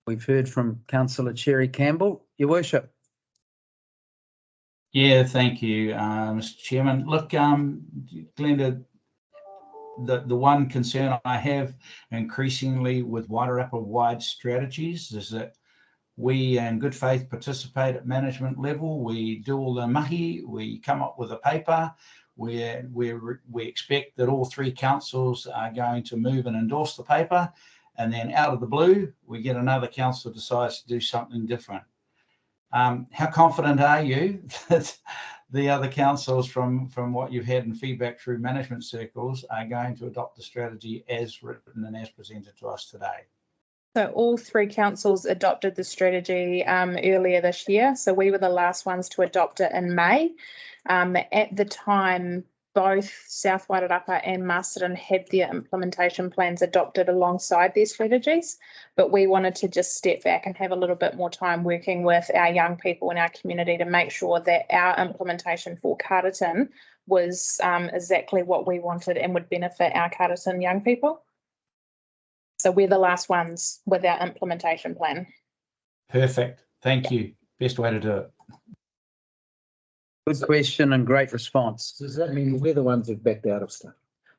We've heard from Councillor Cherry Campbell. Your Worship. Yeah, thank you, Mr. Chairman. Look, Glenda, the one concern I have increasingly with Wairarapa-wide strategies is that we in good faith participate at management level. We do all the mahi, we come up with a paper, we expect that all 3 councils are going to move and endorse the paper, and then out of the blue, we get another council decides to do something different. How confident are you that the other councils from what you've had in feedback through management circles are going to adopt the strategy as written and as presented to us today? So all 3 councils adopted the strategy earlier this year. So we were the last ones to adopt it in May. At the time, both South Wairarapa and Masterton had their implementation plans adopted alongside their strategies, but we wanted to just step back and have a little bit more time working with our young people in our community to make sure that our implementation for Carterton was exactly what we wanted and would benefit our Carterton young people. So we're the last ones with our implementation plan. Perfect. Thank you. Best way to do it. Good question and great response. Does that mean we're the ones who've backed out of stuff?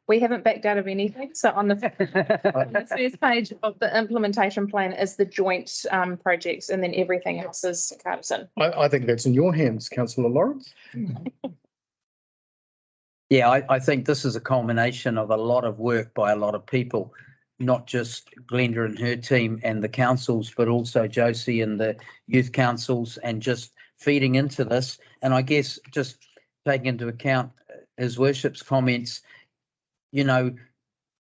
We haven't backed out of anything. So on the first page of the implementation plan is the joint projects, and then everything else is Carterton. I think that's in your hands, Councillor Lawrence. Yeah, I think this is a culmination of a lot of work by a lot of people, not just Glenda and her team and the councils, but also Josie and the youth councils, and just feeding into this. And I guess just taking into account His Worship's comments, you know,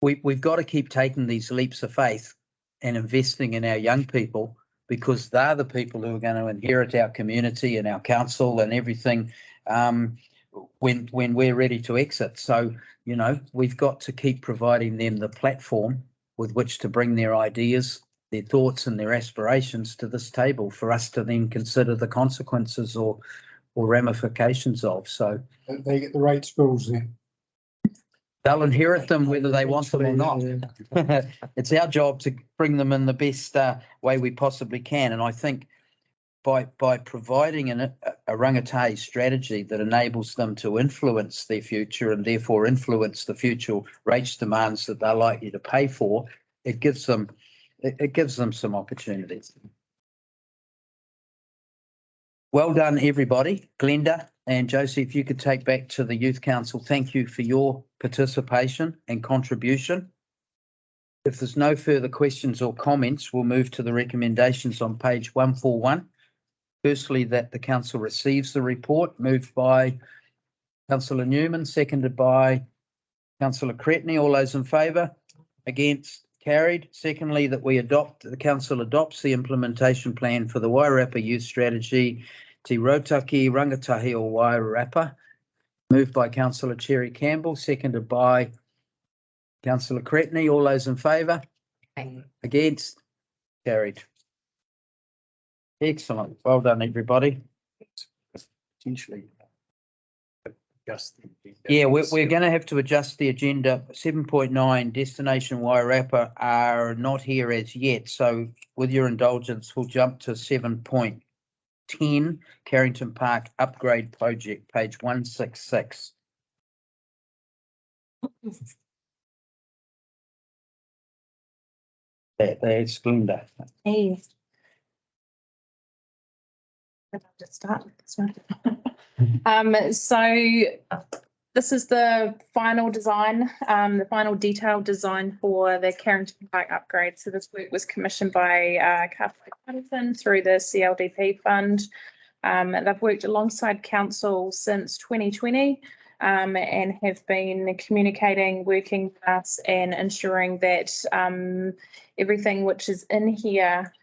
we've got to keep taking these leaps of faith and investing in our young people, because they're the people who are going to inherit our community and our council and everything when we're ready to exit. So, you know, we've got to keep providing them the platform with which to bring their ideas, their thoughts and their aspirations to this table for us to then consider the consequences or ramifications of. So They get the right schools then. They'll inherit them whether they want them or not. It's our job to bring them in the best way we possibly can. And I think by providing a Rangatahi strategy that enables them to influence their future and therefore influence the future rates demands that they're likely to pay for, it gives them some opportunities. Well done, everybody. Glenda and Josie, if you could take back to the Youth Council, thank you for your participation and contribution. If there's no further questions or comments, we'll move to the recommendations on page 141. Firstly, that the council receives the report, moved by Councillor Newman, seconded by Councillor Cretney. All those in favour? Against? Carried. Secondly, that the council adopts the implementation plan for the Wairarapa Youth Strategy, Te Rautaki, Rangatahi or Wairarapa. Moved by Councillor Cherry Campbell, seconded by Councillor Cretney. All those in favour? Against? Carried. Excellent. Well done, everybody. Potentially. Yeah, we're going to have to adjust the agenda. 7.9 Destination Wairarapa are not here as yet. So with your indulgence, we'll jump to 7.10 Carrington Park Upgrade Project, page 166. There's Glenda. Hey. I'd love to start with this one. So this is the final design, the final detailed design for the Carrington Park upgrade. So this work was commissioned by Carterton through the CLDP fund. They've worked alongside council since 2020 and have been communicating, working with us and ensuring that everything which is in here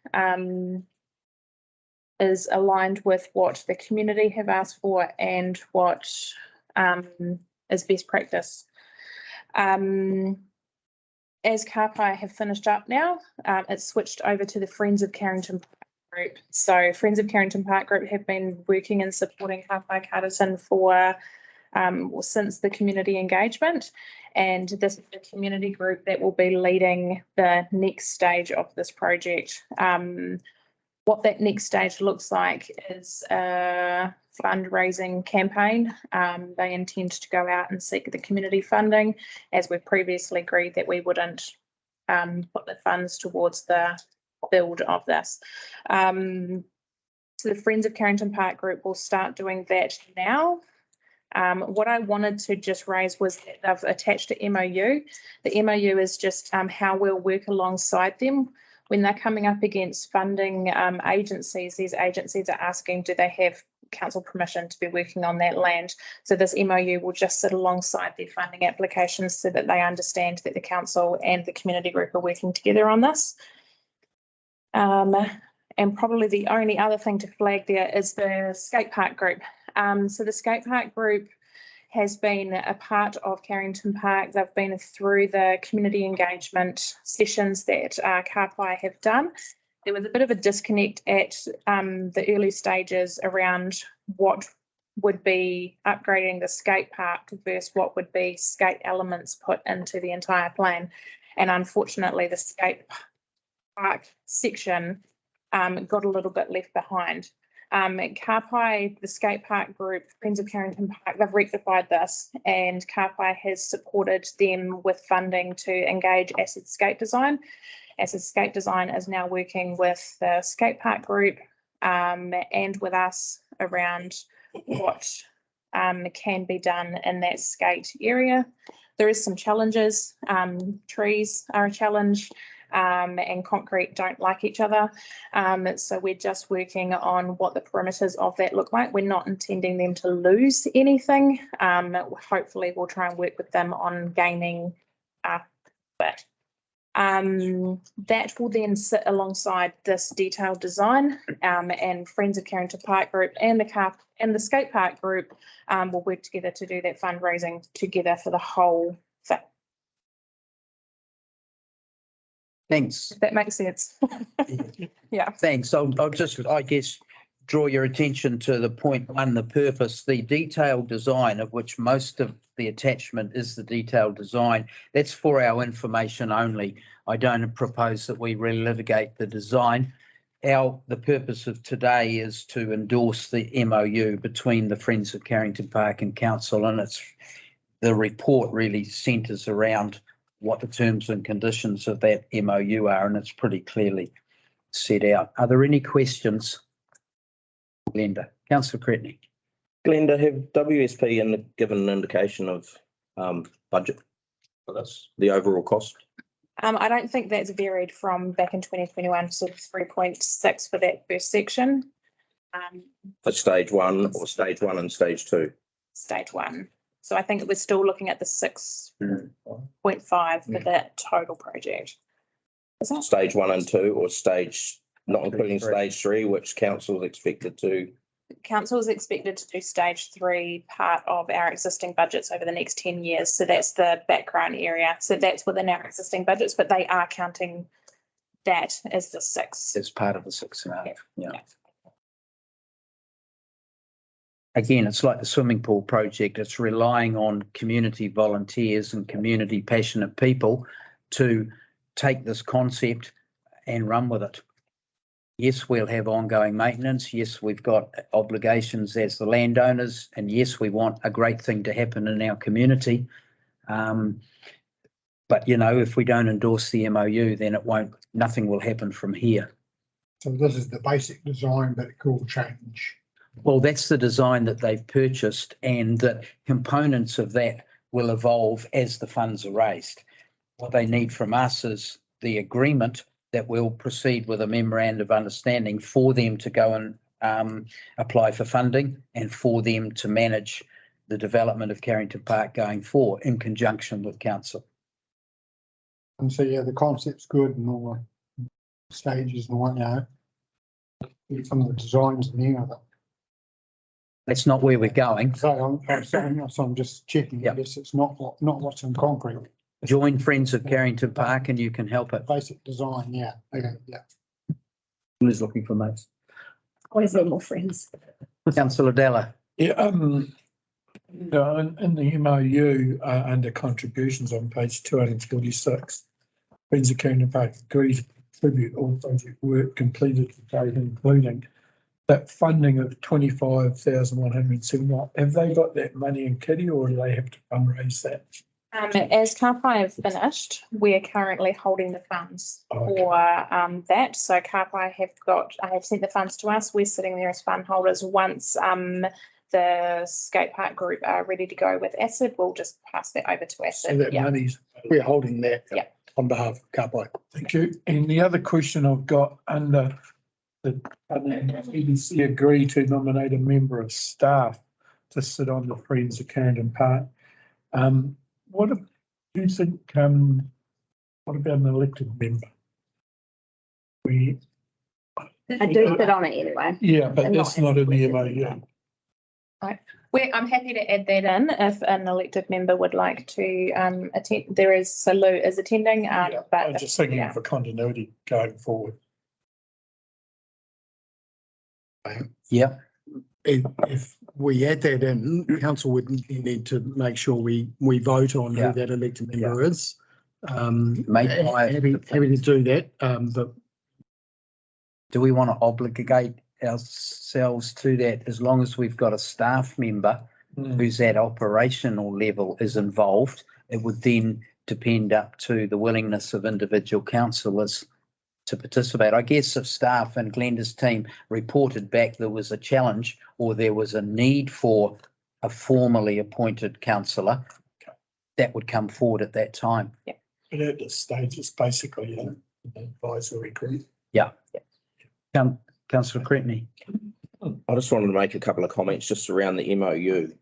is aligned with what the community have asked for and what is best practice. As Kāpai have finished up now, it's switched over to the Friends of Carrington Park group. So Friends of Carrington Park group have been working and supporting Kāpai Carterton for since the community engagement, and this is the community group that will be leading the next stage of this project. What that next stage looks like is a fundraising campaign. They intend to go out and seek the community funding, as we've previously agreed that we wouldn't put the funds towards the build of this. So the Friends of Carrington Park group will start doing that now. What I wanted to just raise was that they've attached a MOU. The MOU is just how we'll work alongside them when they're coming up against funding agencies. These agencies are asking, do they have council permission to be working on that land? So this MOU will just sit alongside their funding applications so that they understand that the council and the community group are working together on this. And probably the only other thing to flag there is the skate park group. So the skate park group has been a part of Carrington Park. They've been through the community engagement sessions that Kāpai have done. There was a bit of a disconnect at the early stages around what would be upgrading the skate park versus what would be skate elements put into the entire plan. And unfortunately, the skate park section got a little bit left behind. Kāpai, the skate park group, Friends of Carrington Park, they've rectified this, and Kāpai has supported them with funding to engage Acid Skate Design. Acid Skate Design is now working with the skate park group and with us around what can be done in that skate area. There is some challenges. Trees are a challenge. And concrete don't like each other. So we're just working on what the perimeters of that look like. We're not intending them to lose anything. Hopefully we'll try and work with them on gaining a bit. That will then sit alongside this detailed design, and Friends of Carrington Park group and the skate park group will work together to do that fundraising together for the whole thing. Thanks. If that makes sense. Yeah. Thanks. I'll just, I guess, draw your attention to the point one, the purpose, the detailed design, of which most of the attachment is the detailed design. That's for our information only. I don't propose that we relitigate the design. The purpose of today is to endorse the MOU between the Friends of Carrington Park and Council, and the report really centres around what the terms and conditions of that MOU are, and it's pretty clearly set out. Are there any questions? Glenda. Councillor Cretney. Glenda, have WSP given an indication of budget for this, the overall cost? I don't think that's varied from back in 2021, so 3.6 for that first section. For stage one or stage one and stage two? Stage one. So I think we're still looking at the 6.5 for that total project. Is that stage one and two, or stage, not including stage three, which council is expected to? Council is expected to do stage three, part of our existing budgets over the next 10 years. So that's the background area. So that's within our existing budgets, but they are counting that as the 6. As part of the 6.5. Yeah. Again, it's like the swimming pool project. It's relying on community volunteers and community passionate people to take this concept and run with it. Yes, we'll have ongoing maintenance. Yes, we've got obligations as the landowners. And yes, we want a great thing to happen in our community. But, you know, if we don't endorse the MOU, then nothing will happen from here. So this is the basic design, but it could change. Well, that's the design that they've purchased, and the components of that will evolve as the funds are raised. What they need from us is the agreement that we'll proceed with a memorandum of understanding for them to go and apply for funding, and for them to manage the development of Carrington Park going forward in conjunction with council. And so, yeah, the concept's good and all the stages and what, you know, some of the designs and the other. That's not where we're going. So I'm just checking. Yep. Yes, it's not what's in concrete. Join Friends of Carrington Park and you can help it. Basic design, yeah. Okay, yeah. Who's looking for mates? Always need more friends. Councillor Della. Yeah, in the MOU, under contributions on page 246, Friends of Carrington Park agrees to contribute all project work completed to date, including that funding of 25,171. Have they got that money in kitty or do they have to fundraise that? As Karpai have finished, we're currently holding the funds for that. So Karpai have sent the funds to us. We're sitting there as fund holders. Once the skate park group are ready to go with ACID, we'll just pass that over to ACID. So that money's, we're holding that on behalf of Karpai. Thank you. And the other question I've got under the EDC agree to nominate a member of staff to sit on the Friends of Carrington Park. What do you think, what about an elected member? I do sit on it anyway. Yeah, but that's not in the MOU. Right. I'm happy to add that in if an elected member would like to attend. There is, so Lou is attending, but I'm just thinking for continuity going forward. Yeah. If we add that in, council would need to make sure we vote on who that elected member is. Happy to do that, but do we want to obligate ourselves to that as long as we've got a staff member who's at operational level is involved? It would then depend up to the willingness of individual councillors to participate. I guess if staff and Glenda's team reported back there was a challenge or there was a need for a formally appointed councillor, that would come forward at that time. Yeah. But at this stage, it's basically an advisory group. Yeah. Councillor Cretney. I just wanted to make a couple of comments just around the MOU.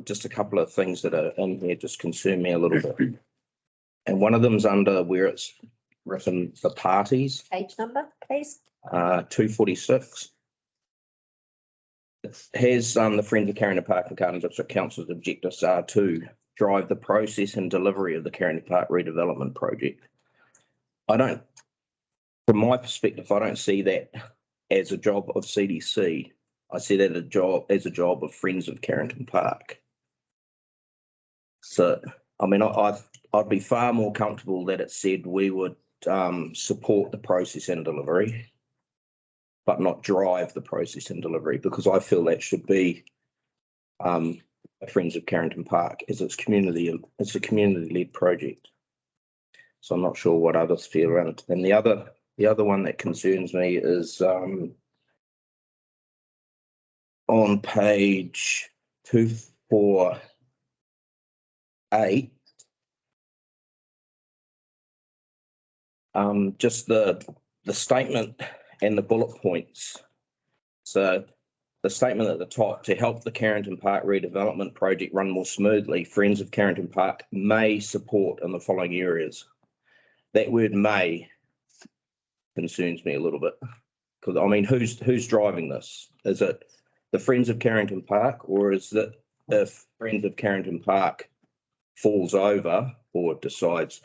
Just a couple of things that are in here just concern me a little bit. And one of them's under where it's written the parties. Page number, please. 246. It has the Friends of Carrington Park and Carterton District Council's objectives are to drive the process and delivery of the Carrington Park redevelopment project. From my perspective, I don't see that as a job of CDC. I see that as a job of Friends of Carrington Park. So, I mean, I'd be far more comfortable that it said we would support the process and delivery, but not drive the process and delivery, because I feel that should be Friends of Carrington Park, as it's a community-led project. So I'm not sure what others feel around it. And the other one that concerns me is on page 248. Just the statement and the bullet points. So the statement at the top, to help the Carrington Park redevelopment project run more smoothly, Friends of Carrington Park may support in the following areas. That word may concerns me a little bit, because I mean, who's driving this? Is it the Friends of Carrington Park, or is it if Friends of Carrington Park falls over or decides,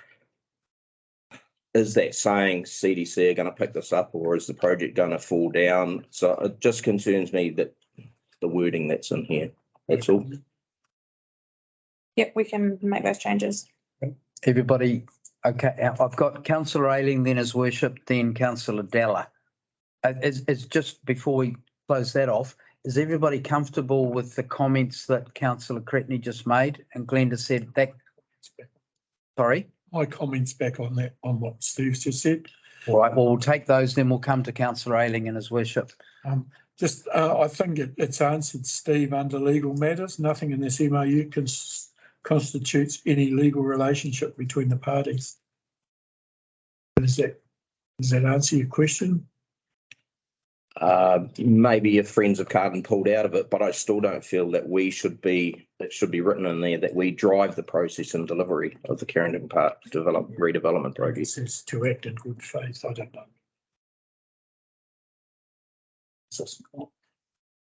is that saying CDC are going to pick this up, or is the project going to fall down? So it just concerns me that the wording that's in here. That's all. Yep, we can make those changes. Everybody, okay, I've got Councillor Ayling, then his worship, then Councillor Della. It's just before we close that off, is everybody comfortable with the comments that Councillor Cretney just made and Glenda said that? Sorry? My comments back on that, on what Steve's just said. All right, well, we'll take those, then we'll come to Councillor Ayling and his worship. I think it's answered, Steve, under legal matters. Nothing in this MOU constitutes any legal relationship between the parties. Does that answer your question? Maybe if Friends of Carterton pulled out of it, but I still don't feel that it should be written in there that we drive the process and delivery of the Carrington Park redevelopment project. It says to act in good faith. I don't know.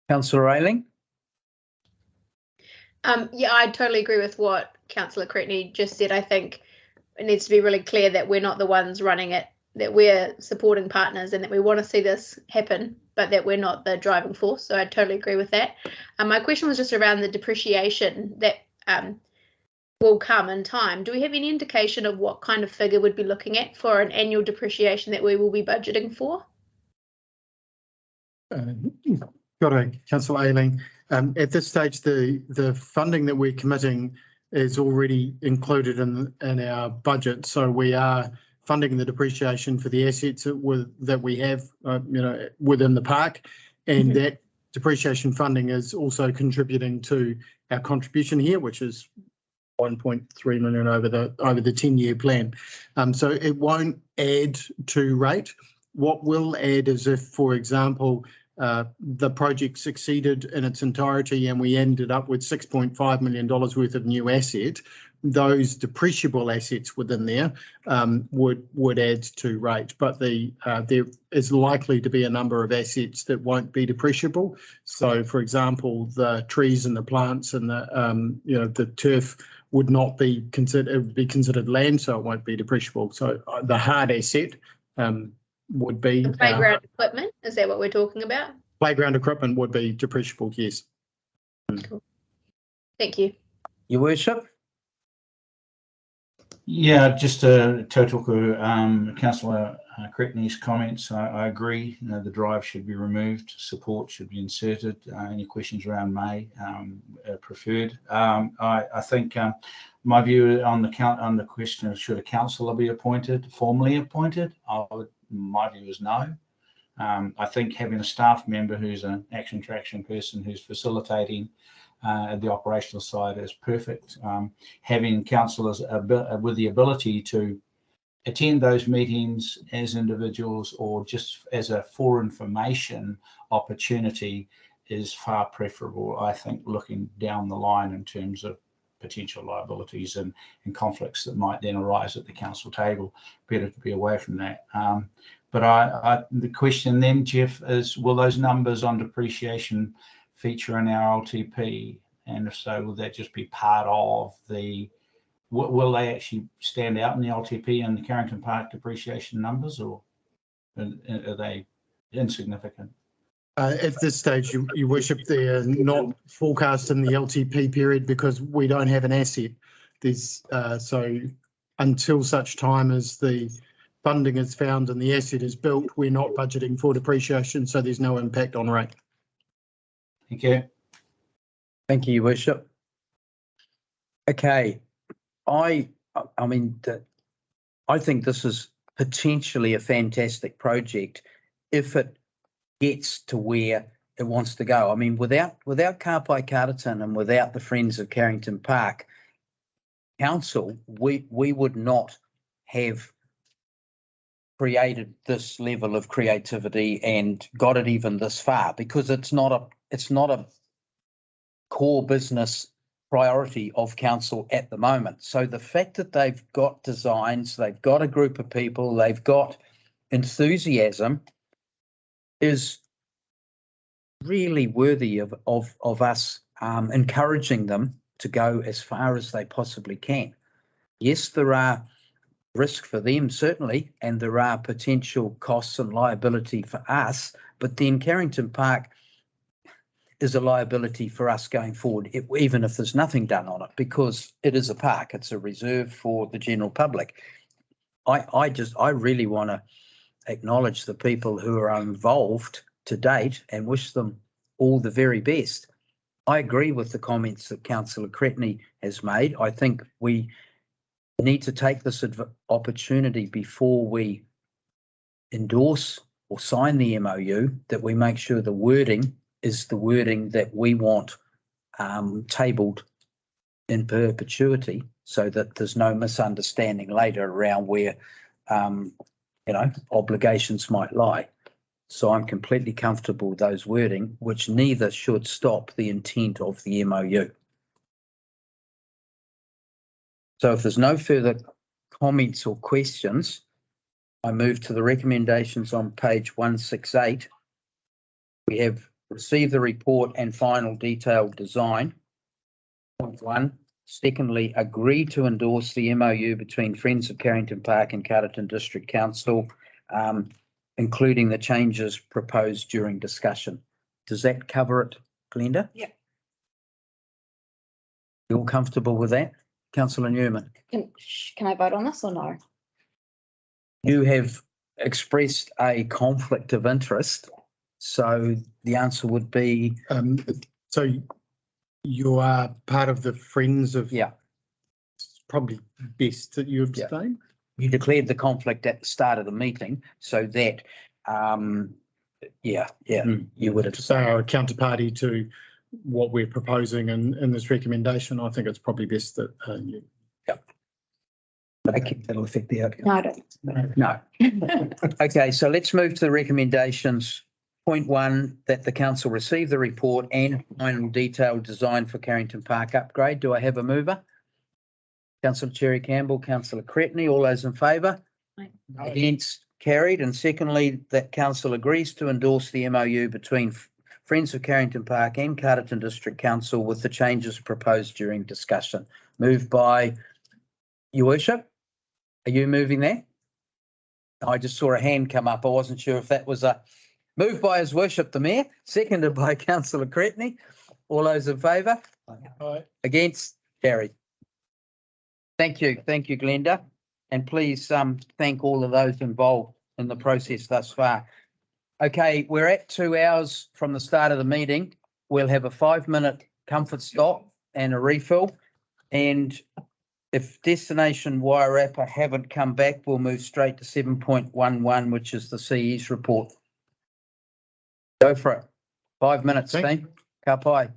Councillor Ayling? Yeah, I totally agree with what Councillor Cretney just said. I think it needs to be really clear that we're not the ones running it, that we're supporting partners and that we want to see this happen, but that we're not the driving force. So I totally agree with that. My question was just around the depreciation that will come in time. Do we have any indication of what kind of figure we'd be looking at for an annual depreciation that we will be budgeting for? Got it, Councillor Ayling. At this stage, the funding that we're committing is already included in our budget. So we are funding the depreciation for the assets that we have, within the park, and that depreciation funding is also contributing to our contribution here, which is 1.3 million over the 10-year plan. So it won't add to rate. What will add is if, for example, the project succeeded in its entirety and we ended up with $6.5 million worth of new asset, those depreciable assets within there would add to rate. But there is likely to be a number of assets that won't be depreciable. So, for example, the trees and the plants and the turf would not be considered, it would be considered land, so it won't be depreciable. So the hard asset would be the playground equipment. Is that what we're talking about? Playground equipment would be depreciable, yes. Cool. Thank you. Your Worship. Yeah, just to talk Councillor Cretney's comments, I agree. The drive should be removed, support should be inserted. Any questions around may preferred. I think my view on the question of should a councillor be appointed, formally appointed, my view is no. I think having a staff member who's an action traction person who's facilitating the operational side is perfect. Having councillors with the ability to attend those meetings as individuals or just as a for information opportunity is far preferable, I think, looking down the line in terms of potential liabilities and conflicts that might then arise at the council table. Better to be away from that. But the question then, Jeff, is will those numbers on depreciation feature in our LTP? And if so, will that just be part of the, will they actually stand out in the LTP and the Carrington Park depreciation numbers, or are they insignificant? At this stage, Your Worship, they're not forecast in the LTP period because we don't have an asset. So until such time as the funding is found and the asset is built, we're not budgeting for depreciation, so there's no impact on rate. Thank you. Thank you, Your Worship. Okay, I think this is potentially a fantastic project if it gets to where it wants to go. I mean, without Kāpai Carterton and without the Friends of Carrington Park Council, we would not have created this level of creativity and got it even this far, because it's not a core business priority of council at the moment. So the fact that they've got designs, they've got a group of people, they've got enthusiasm is really worthy of us encouraging them to go as far as they possibly can. Yes, there are risks for them, certainly, and there are potential costs and liability for us, but then Carrington Park is a liability for us going forward, even if there's nothing done on it, because it is a park, it's a reserve for the general public. I really want to acknowledge the people who are involved to date and wish them all the very best. I agree with the comments that Councillor Cretney has made. I think we need to take this opportunity before we endorse or sign the MOU, that we make sure the wording is the wording that we want tabled in perpetuity, so that there's no misunderstanding later around where obligations might lie. So I'm completely comfortable with those wording, which neither should stop the intent of the MOU. So if there's no further comments or questions, I move to the recommendations on page 168. We have received the report and final detailed design 1. Secondly, agree to endorse the MOU between Friends of Carrington Park and Carterton District Council, including the changes proposed during discussion. Does that cover it, Glenda? Yeah. You all comfortable with that? Councillor Newman? Can I vote on this or no? You have expressed a conflict of interest, so the answer would be. So you are part of the Friends of. Yeah. It's probably best that you abstain. You declared the conflict at the start of the meeting, so that, you would have. So our counterparty to what we're proposing in this recommendation, I think it's probably best that you. Yeah. That'll affect the outcome. No, I don't. No. Okay, so let's move to the recommendations. Point 1, that the council receive the report and final detailed design for Carrington Park upgrade. Do I have a mover? Councillor Cherry Campbell, Councillor Cretney, all those in favour? Against, carried. And secondly, that council agrees to endorse the MOU between Friends of Carrington Park and Carterton District Council with the changes proposed during discussion. Moved by Your Worship. Are you moving that? I just saw a hand come up. I wasn't sure if that was a moved by His Worship the Mayor, seconded by Councillor Cretney. All those in favour? Aye. Against? Carried. Thank you. Thank you, Glenda. And please thank all of those involved in the process thus far. Okay, we're at 2 hours from the start of the meeting. We'll have a 5-minute comfort stop and a refill. And if Destination Wairarapa haven't come back, we'll move straight to 7.11, which is the CE's report. Go for it. 5 minutes, team. Ka pai.